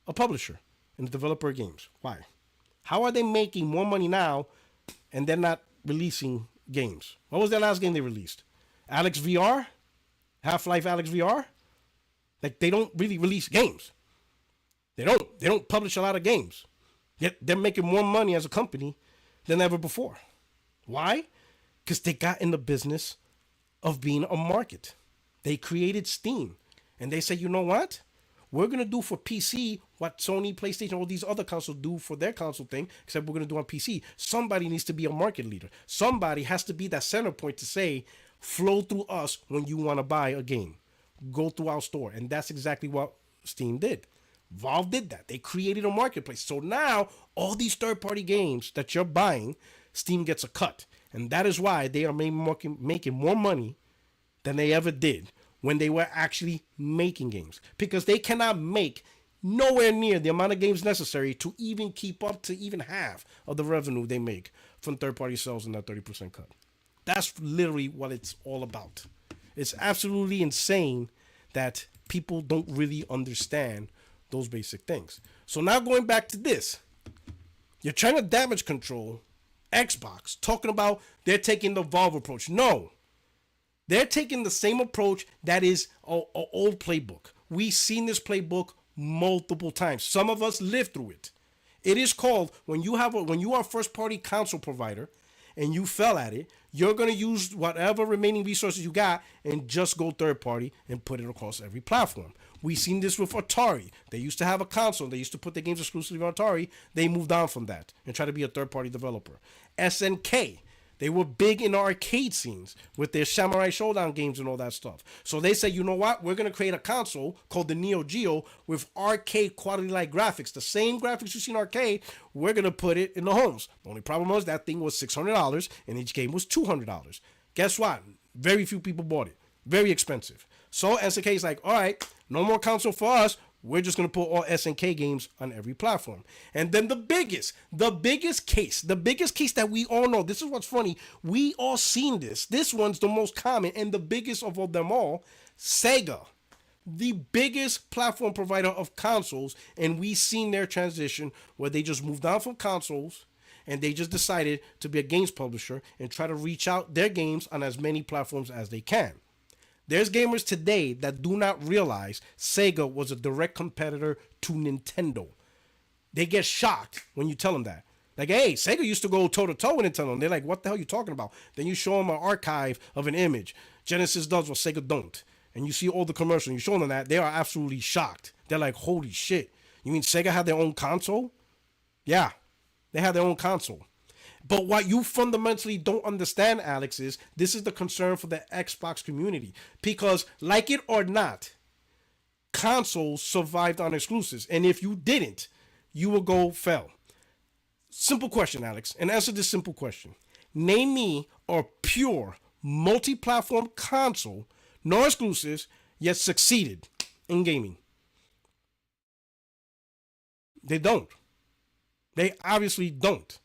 a publisher and a developer of games. Why? How are they making more money now and they're not releasing games? What was their last game they released? Alex VR? Half-Life Alex VR? Like, they don't really release games. They don't publish a lot of games. Yet they're making more money as a company than ever before. Why? Because they got in the business of being a market. They created Steam. And they said, you know what? We're going to do for PC what Sony, PlayStation, all these other consoles do for their console thing, except we're going to do on PC. Somebody needs to be a market leader. Somebody has to be that center point to say, flow through us when you want to buy a game. Go through our store. And that's exactly what Steam did. Valve did that. They created a marketplace. So now, all these third-party games that you're buying, Steam gets a cut. And that is why they are making more money than they ever did when they were actually making games. Because they cannot make nowhere near the amount of games necessary to even keep up to even half of the revenue they make from third-party sales in that 30% cut. That's literally what it's all about. It's absolutely insane that people don't really understand those basic things. So now going back to this, you're trying to damage control Xbox, talking about they're taking the Valve approach. No, they're taking the same approach that is an old playbook. We've seen this playbook multiple times. Some of us lived through it. It is called when you are a first party console provider and you fell at it, you're going to use whatever remaining resources you got and just go third party and put it across every platform. We've seen this with Atari. They used to have a console. They used to put their games exclusively on Atari. They moved on from that and tried to be a third party developer. SNK. They were big in the arcade scenes with their Samurai Showdown games and all that stuff. So they said, you know what? We're going to create a console called the Neo Geo with arcade quality-like graphics. The same graphics you see in arcade, we're going to put it in the homes. The only problem was that thing was $600 and each game was $200. Guess what? Very few people bought it. Very expensive. So SNK is like, all right, no more console for us. We're just going to put all SNK games on every platform. And then the biggest case that we all know, this is what's funny, we all seen this. This one's the most common and the biggest of all them all, Sega. The biggest platform provider of consoles, and we seen their transition where they just moved on from consoles and they just decided to be a games publisher and try to reach out their games on as many platforms as they can. There's gamers today that do not realize Sega was a direct competitor to Nintendo. They get shocked when you tell them that. Like, hey, Sega used to go toe-to-toe with Nintendo. And they're like, what the hell are you talking about? Then you show them an archive of an image. Genesis does what Sega don't. And you see all the commercials and you show them that. They are absolutely shocked. They're like, holy shit. You mean Sega had their own console? Yeah, they had their own console. But what you fundamentally don't understand, Alex, is this is the concern for the Xbox community. Because, like it or not, consoles survived on exclusives. And if you didn't, you will go fell. Simple question, Alex. And answer this simple question. Name me a pure multi-platform console, no exclusives, yet succeeded in gaming. They don't. They obviously don't.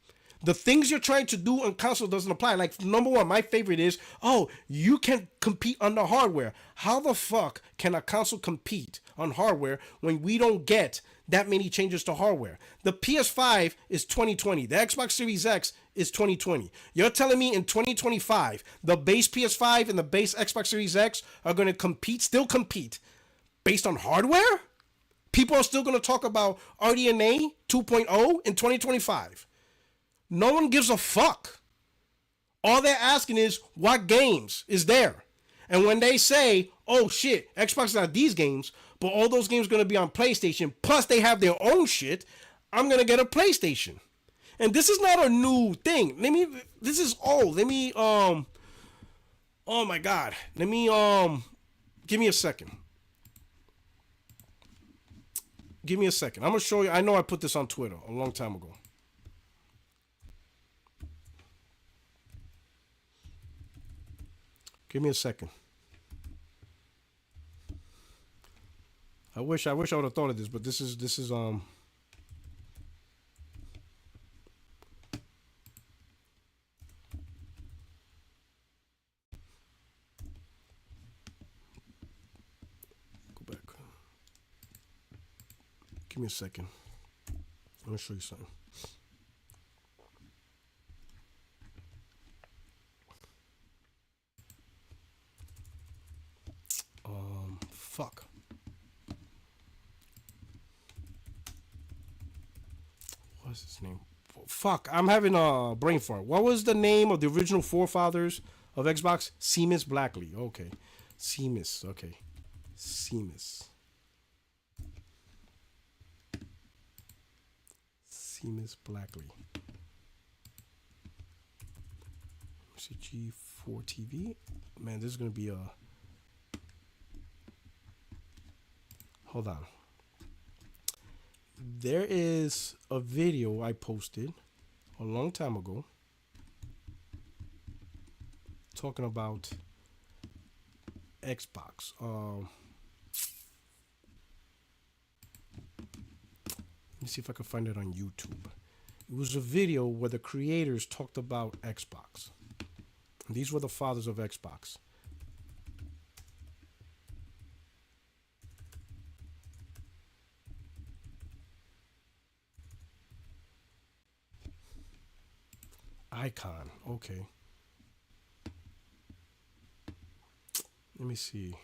The things you're trying to do on console doesn't apply. Like, number one, my favorite is, oh, you can compete on the hardware. How the fuck can a console compete on hardware when we don't get that many changes to hardware? The PS5 is 2020. The Xbox Series X is 2020. You're telling me in 2025, the base PS5 and the base Xbox Series X are going to still compete based on hardware? People are still going to talk about RDNA 2.0 in 2025. No one gives a fuck. All they're asking is, what games is there? And when they say, oh shit, Xbox got these games, but all those games are going to be on PlayStation, plus they have their own shit, I'm going to get a PlayStation. And this is not a new thing. This is old. Oh my God. Give me a second. Give me a second. I'm going to show you. I know I put this on Twitter a long time ago. Give me a second. I wish I would have thought of this, but this is go back. Give me a second. I'm gonna show you something. Fuck. What's his name? Fuck, I'm having a brain fart. What was the name of the original forefathers of Xbox? Seamus Blackley. Okay. Seamus. Okay. Seamus Blackley. G4 TV. Man, this is going to be a... Hold on. There is a video I posted a long time ago talking about Xbox. Let me see if I can find it on YouTube. It was a video where the creators talked about Xbox. And these were the fathers of Xbox. Icon, okay. Let me see.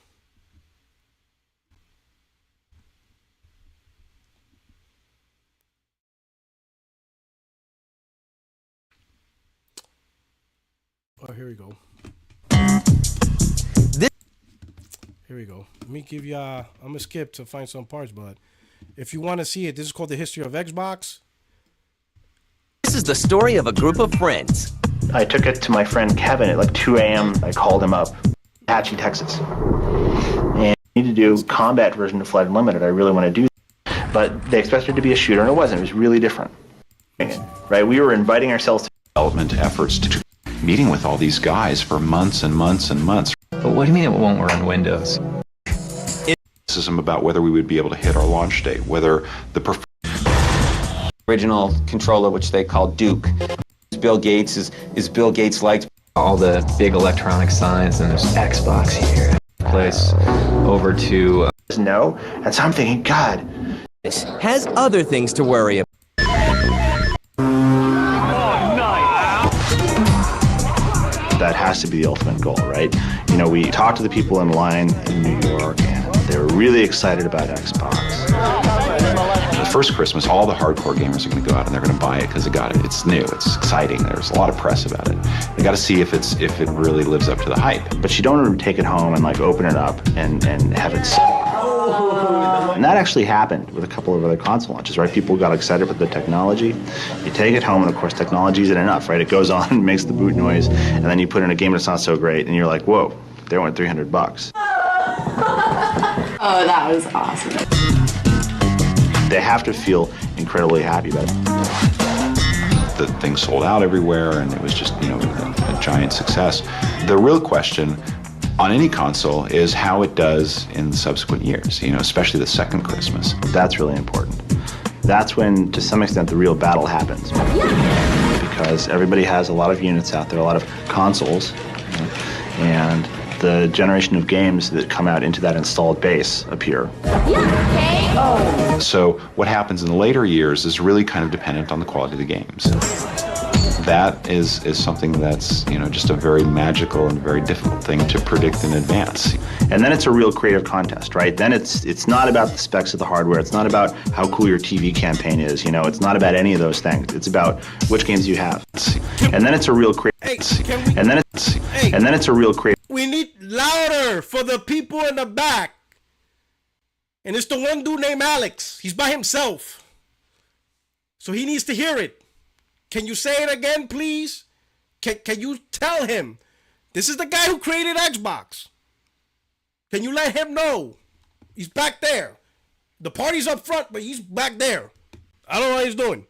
Here we go. Here we go. Let me give you. I'm gonna skip to find some parts, but if you want to see it, this is called the history of Xbox. This is the story of a group of friends. I took it to my friend Kevin at like 2 a.m. I called him up, Apache, Texas, and I need to do combat version of Flight Unlimited. I really want to do that. But they expected it to be a shooter, and it wasn't. It was really different. Right? We were inviting ourselves to development efforts to meeting with all these guys for months and months and months. But what do you mean it won't run Windows? Criticism about whether we would be able to hit our launch date, whether the original controller, which they call Duke. Bill Gates is Bill Gates liked all the big electronic signs, and there's Xbox here. Place over to no, and so I'm thinking, God, this has other things to worry about. That has to be the ultimate goal, right? You know, we talked to the people in line in New York, and they were really excited about Xbox. The first Christmas, all the hardcore gamers are going to go out and they're going to buy it because they got it. It's new, it's exciting. There's a lot of press about it. They got to see if it really lives up to the hype. But you don't want to take it home and like open it up and have it. And that actually happened with a couple of other console launches, right? People got excited with the technology. You take it home, and of course, technology isn't enough, right? It goes on and makes the boot noise, and then you put in a game that's not so great, and you're like, whoa, they went $300. Oh, that was awesome. They have to feel incredibly happy about it. The thing sold out everywhere, and it was just, you know, a giant success. The real question on any console is how it does in subsequent years, you know, especially the second Christmas. That's really important. That's when, to some extent, the real battle happens. Because everybody has a lot of units out there, a lot of consoles, and the generation of games that come out into that installed base appear. So what happens in the later years is really kind of dependent on the quality of the games. That is something that's, you know, just a very magical and very difficult thing to predict in advance. And then it's a real creative contest, right? Then it's not about the specs of the hardware. It's not about how cool your TV campaign is. You know, it's not about any of those things. It's about which games you have. And then it's a real creative. And then it's a real creative. We need louder for the people in the back. And it's the one dude named Alex. He's by himself. So he needs to hear it. Can you say it again, please? Can you tell him? This is the guy who created Xbox. Can you let him know? He's back there. The party's up front, but he's back there. I don't know what he's doing.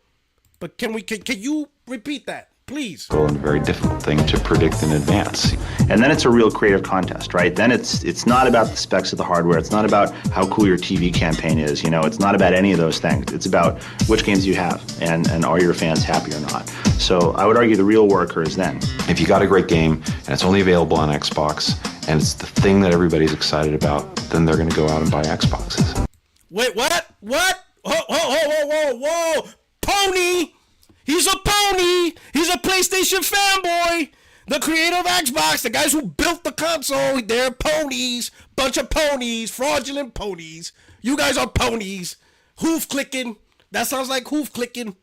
But can you repeat that, please? And a very difficult thing to predict in advance. And then it's a real creative contest, right? Then it's not about the specs of the hardware. It's not about how cool your TV campaign is. You know, it's not about any of those things. It's about which games you have and are your fans happy or not. So I would argue the real worker is then. If you got a great game and it's only available on Xbox and it's the thing that everybody's excited about, then they're going to go out and buy Xboxes. Wait, what? What? Whoa. Pony! He's a pony! He's a PlayStation fanboy! The creator of Xbox, the guys who built the console, they're ponies. Bunch of ponies, fraudulent ponies. You guys are ponies. Hoof clicking. That sounds like hoof clicking.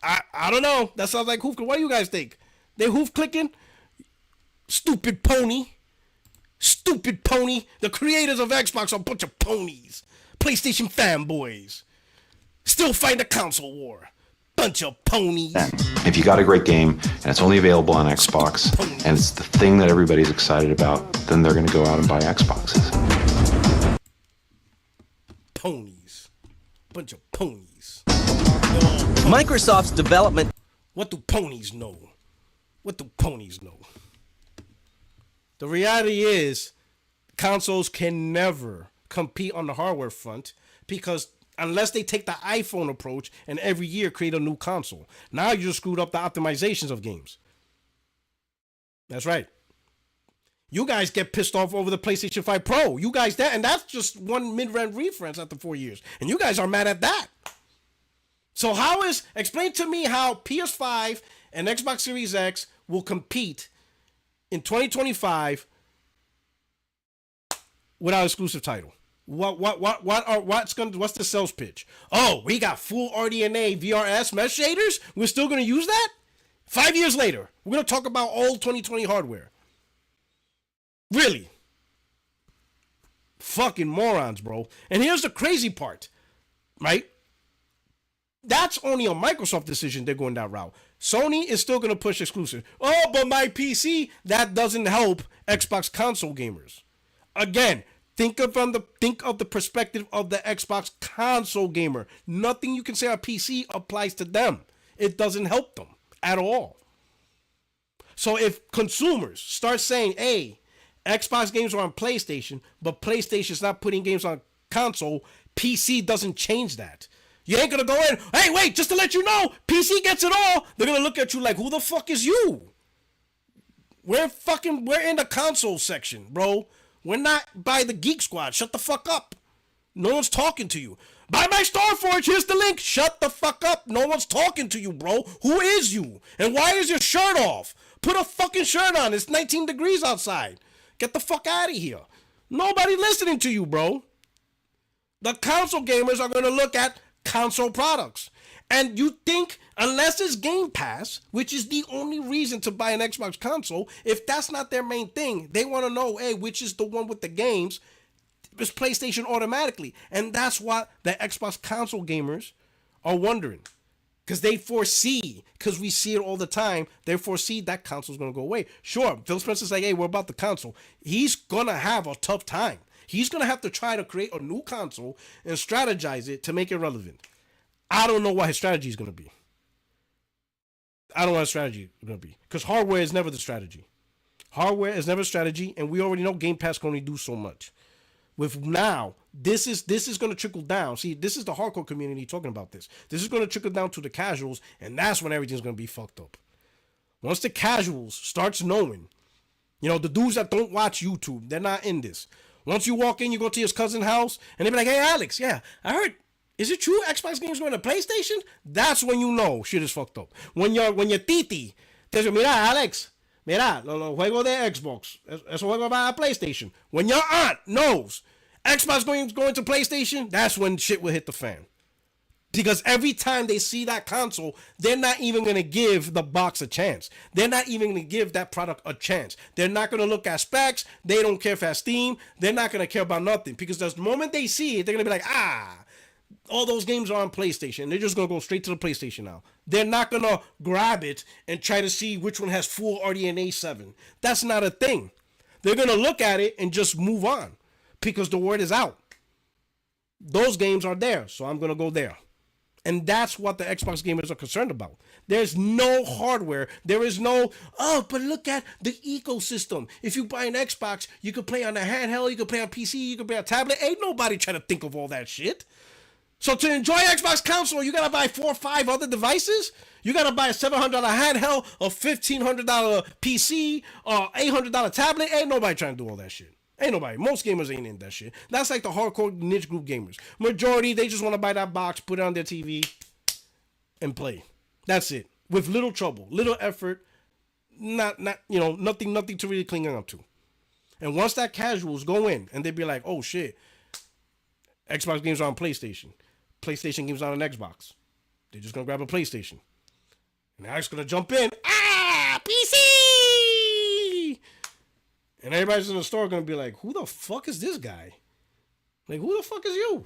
I don't know. That sounds like hoof clicking. What do you guys think? They hoof clicking? Stupid pony. Stupid pony. The creators of Xbox are a bunch of ponies. PlayStation fanboys. Still fighting the console war. Bunch of ponies. If you got a great game and it's only available on Xbox and it's the thing that everybody's excited about, then they're going to go out and buy Xboxes. Ponies. Bunch of ponies. Microsoft's development. What do ponies know? What do ponies know? The reality is consoles can never compete on the hardware front because unless they take the iPhone approach and every year create a new console. Now you just screwed up the optimizations of games. That's right. You guys get pissed off over the PlayStation 5 Pro. You guys, and that's just one mid-range reference after 4 years. And you guys are mad at that. So explain to me how PS5 and Xbox Series X will compete in 2025 without exclusive title. What's the sales pitch? Oh, we got full RDNA VRS mesh shaders. We're still gonna use that? 5 years later, we're going to talk about old 2020 hardware. Really? Fucking morons, bro. And here's the crazy part, right? That's only a Microsoft decision they're going that route. Sony is still going to push exclusive. Oh, but my PC, that doesn't help Xbox console gamers. Again, think of the perspective of the Xbox console gamer. Nothing you can say on PC applies to them. It doesn't help them at all. So if consumers start saying, hey, Xbox games are on PlayStation, but PlayStation's not putting games on console, PC doesn't change that. You ain't gonna go in, hey, wait, just to let you know, PC gets it all. They're gonna look at you like, who the fuck is you? We're in the console section, bro. We're not by the Geek Squad. Shut the fuck up. No one's talking to you. Buy my Starforge, here's the link. Shut the fuck up. No one's talking to you, bro. Who is you? And why is your shirt off? Put a fucking shirt on. It's 19 degrees outside. Get the fuck out of here. Nobody listening to you, bro. The console gamers are going to look at console products. And you think, unless it's Game Pass, which is the only reason to buy an Xbox console, if that's not their main thing, they want to know, hey, which is the one with the games, it's PlayStation automatically. And that's what the Xbox console gamers are wondering. Because they foresee, because we see it all the time, they foresee that console's going to go away. Sure, Phil Spencer's like, hey, we're about the console. He's going to have a tough time. He's going to have to try to create a new console and strategize it to make it relevant. I don't know what his strategy is going to be. I don't know what his strategy is going to be. Because hardware is never the strategy. Hardware is never a strategy, and we already know Game Pass can only do so much. With now, this is going to trickle down. See, this is the hardcore community talking about this. This is going to trickle down to the casuals, and that's when everything's going to be fucked up. Once the casuals starts knowing, the dudes that don't watch YouTube, they're not in this. Once you walk in, you go to his cousin's house, and they be like, hey, Alex, yeah, I heard, is it true Xbox games going to PlayStation? That's when you know shit is fucked up. When your titi tells you, mira, Alex, mira, los juegos de Xbox, eso juego para PlayStation. When your aunt knows Xbox going to PlayStation, that's when shit will hit the fan. Because every time they see that console, they're not even going to give the box a chance. They're not even going to give that product a chance. They're not going to look at specs. They don't care if it's Steam. They're not going to care about nothing. Because the moment they see it, they're going to be like, all those games are on PlayStation. They're just going to go straight to the PlayStation now. They're not going to grab it and try to see which one has full RDNA 7. That's not a thing. They're going to look at it and just move on. Because the word is out. Those games are there, so I'm going to go there. And that's what the Xbox gamers are concerned about. There's no hardware. There is no, but look at the ecosystem. If you buy an Xbox, you can play on a handheld, you can play on PC, you can play on tablet. Ain't nobody trying to think of all that shit. So to enjoy Xbox console, you got to buy 4 or 5 other devices? You got to buy a $700 handheld, a $1,500 PC, or $800 tablet? Ain't nobody trying to do all that shit. Ain't nobody. Most gamers ain't in that shit. That's like the hardcore niche group gamers. Majority, they just want to buy that box, put it on their TV, and play. That's it. With little trouble, little effort, nothing to really cling on to. And once that casuals go in and they be like, oh shit, Xbox games are on PlayStation. PlayStation games are on Xbox. They're just gonna grab a PlayStation. And Alex gonna jump in. PC! And everybody's in the store going to be like, who the fuck is this guy? Like, who the fuck is you?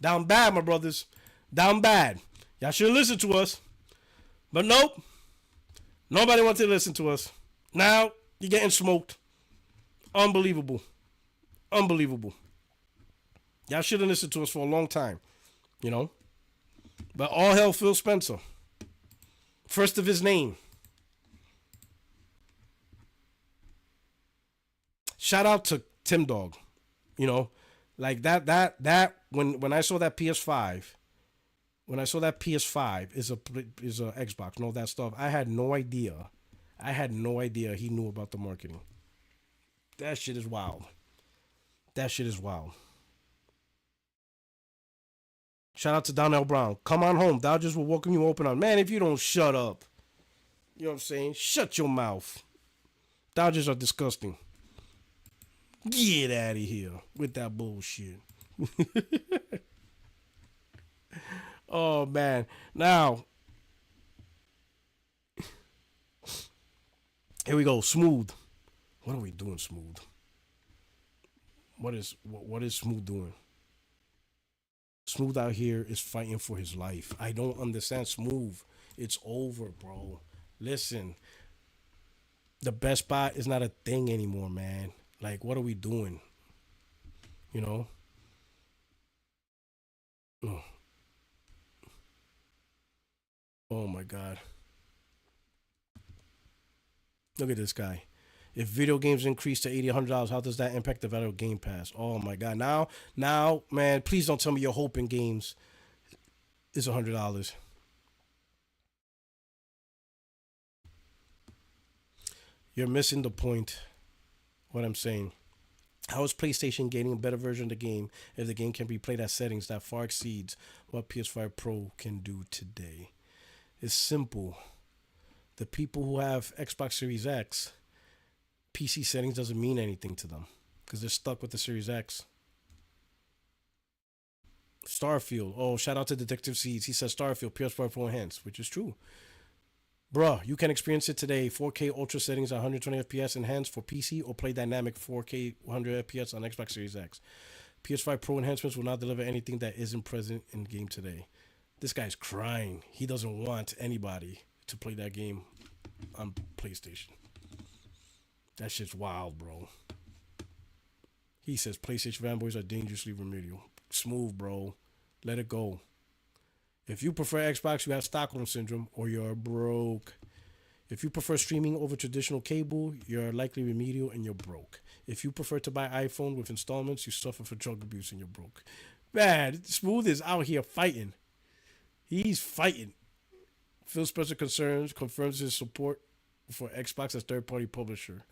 Down bad, my brothers. Down bad. Y'all should listen to us. But nope. Nobody wants to listen to us. Now, you're getting smoked. Unbelievable. Unbelievable. Y'all should have listened to us for a long time. But all hell Phil Spencer. First of his name. Shout out to Tim Dog, like that when I saw that PS5, is a Xbox and all that stuff. I had no idea he knew about the marketing. That shit is wild. Shout out to Donnell Brown. Come on home. Dodgers will welcome you open arms. Man, if you don't shut up, you know what I'm saying? Shut your mouth. Dodgers are disgusting. Get out of here with that bullshit. Oh, man. Now, Here we go. Smooth. What are we doing, Smooth? What is Smooth doing? Smooth out here is fighting for his life. I don't understand. Smooth. It's over, bro. Listen. The best spot is not a thing anymore, man. Like, what are we doing? You know? Oh my God. Look at this guy. If video games increase to $80, $100, how does that impact the value of Game Pass? Oh my God. Now, man, please don't tell me your hope in games is $100. You're missing the point. What I'm saying. How is PlayStation getting a better version of the game if the game can be played at settings that far exceeds what PS5 Pro can do today? It's simple. The people who have Xbox Series X, PC settings doesn't mean anything to them because they're stuck with the Series X. Starfield. Oh, shout out to Detective Seeds. He says Starfield, PS4 Pro Enhanced, which is true. Bruh, you can experience it today. 4K Ultra settings at 120 FPS enhanced for PC or play dynamic 4K 100 FPS on Xbox Series X. PS5 Pro enhancements will not deliver anything that isn't present in game today. This guy's crying. He doesn't want anybody to play that game on PlayStation. That shit's wild, bro. He says PlayStation fanboys are dangerously remedial. Smooth, bro. Let it go. If you prefer Xbox, you have Stockholm Syndrome or you're broke. If you prefer streaming over traditional cable, you're likely remedial and you're broke. If you prefer to buy iPhone with installments, you suffer from drug abuse and you're broke. Man, Smooth is out here fighting. He's fighting. Phil Spencer confirms his support for Xbox as third-party publisher.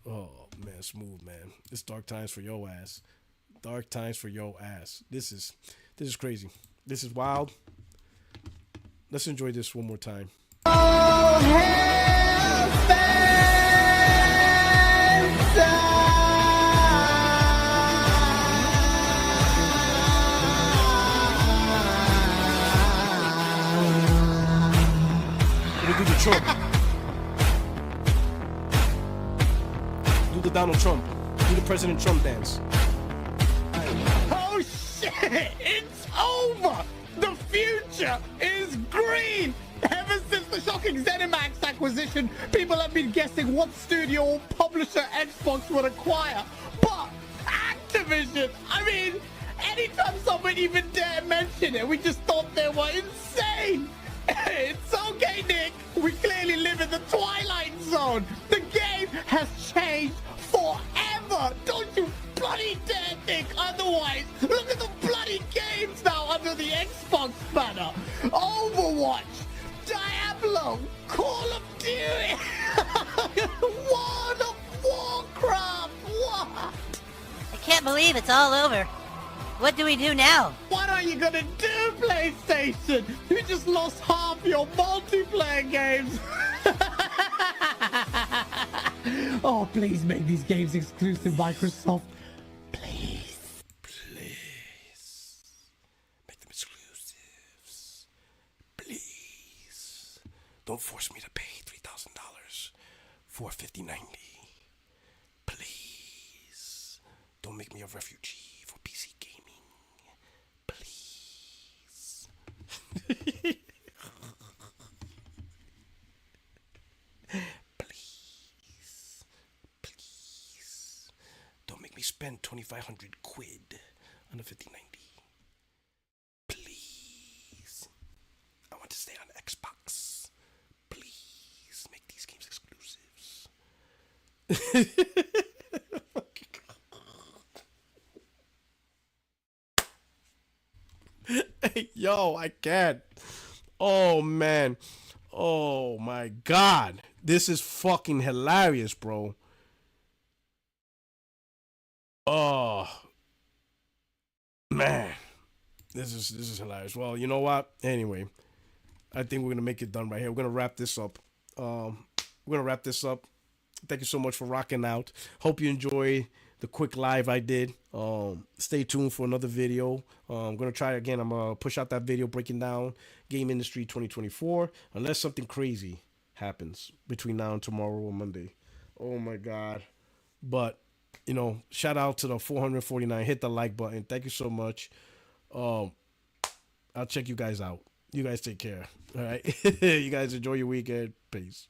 Oh, man, Smooth, man. It's dark times for your ass. Dark times for your ass. This is crazy. This is wild. Let's enjoy this one more time. Oh, hell, Do the Trump. Do the Donald Trump. Do the President Trump dance. Oh shit! It's over! The future is green! Ever since the shocking ZeniMax acquisition, people have been guessing what studio or publisher Xbox would acquire. But Activision, I mean, anytime someone even dare mention it, we just thought they were insane! It's okay, Nick. We clearly live in the Twilight Zone. The game has changed forever. Don't you bloody dare think otherwise. Look at the bloody games now under the Xbox banner. Overwatch, Diablo, Call of Duty, World of Warcraft. What? I can't believe it's all over. What do we do now? What are you gonna do, PlayStation? You just lost half your multiplayer games. Oh, please make these games exclusive, Microsoft. Please. Please. Make them exclusives. Please. Don't force me to pay $3,000 for $50.90. Please. Don't make me a refugee for PC gaming. Please. Please. Don't make me spend 2,500 quid on a 5090. Please. I want to stay on Xbox. Please make these games exclusives. Hey, yo, I can't. Oh, man. Oh, my God. This is fucking hilarious, bro. Oh, man. This is hilarious. Well, you know what? Anyway, I think we're going to make it done right here. We're going to wrap this up. Thank you so much for rocking out. Hope you enjoy the quick live I did. Stay tuned for another video. I'm going to try again. I'm going to push out that video breaking down Game Industry 2024. Unless something crazy happens between now and tomorrow or Monday. Oh my God. But, shout out to the 449. Hit the like button. Thank you so much. I'll check you guys out. You guys take care. All right. You guys enjoy your weekend. Peace.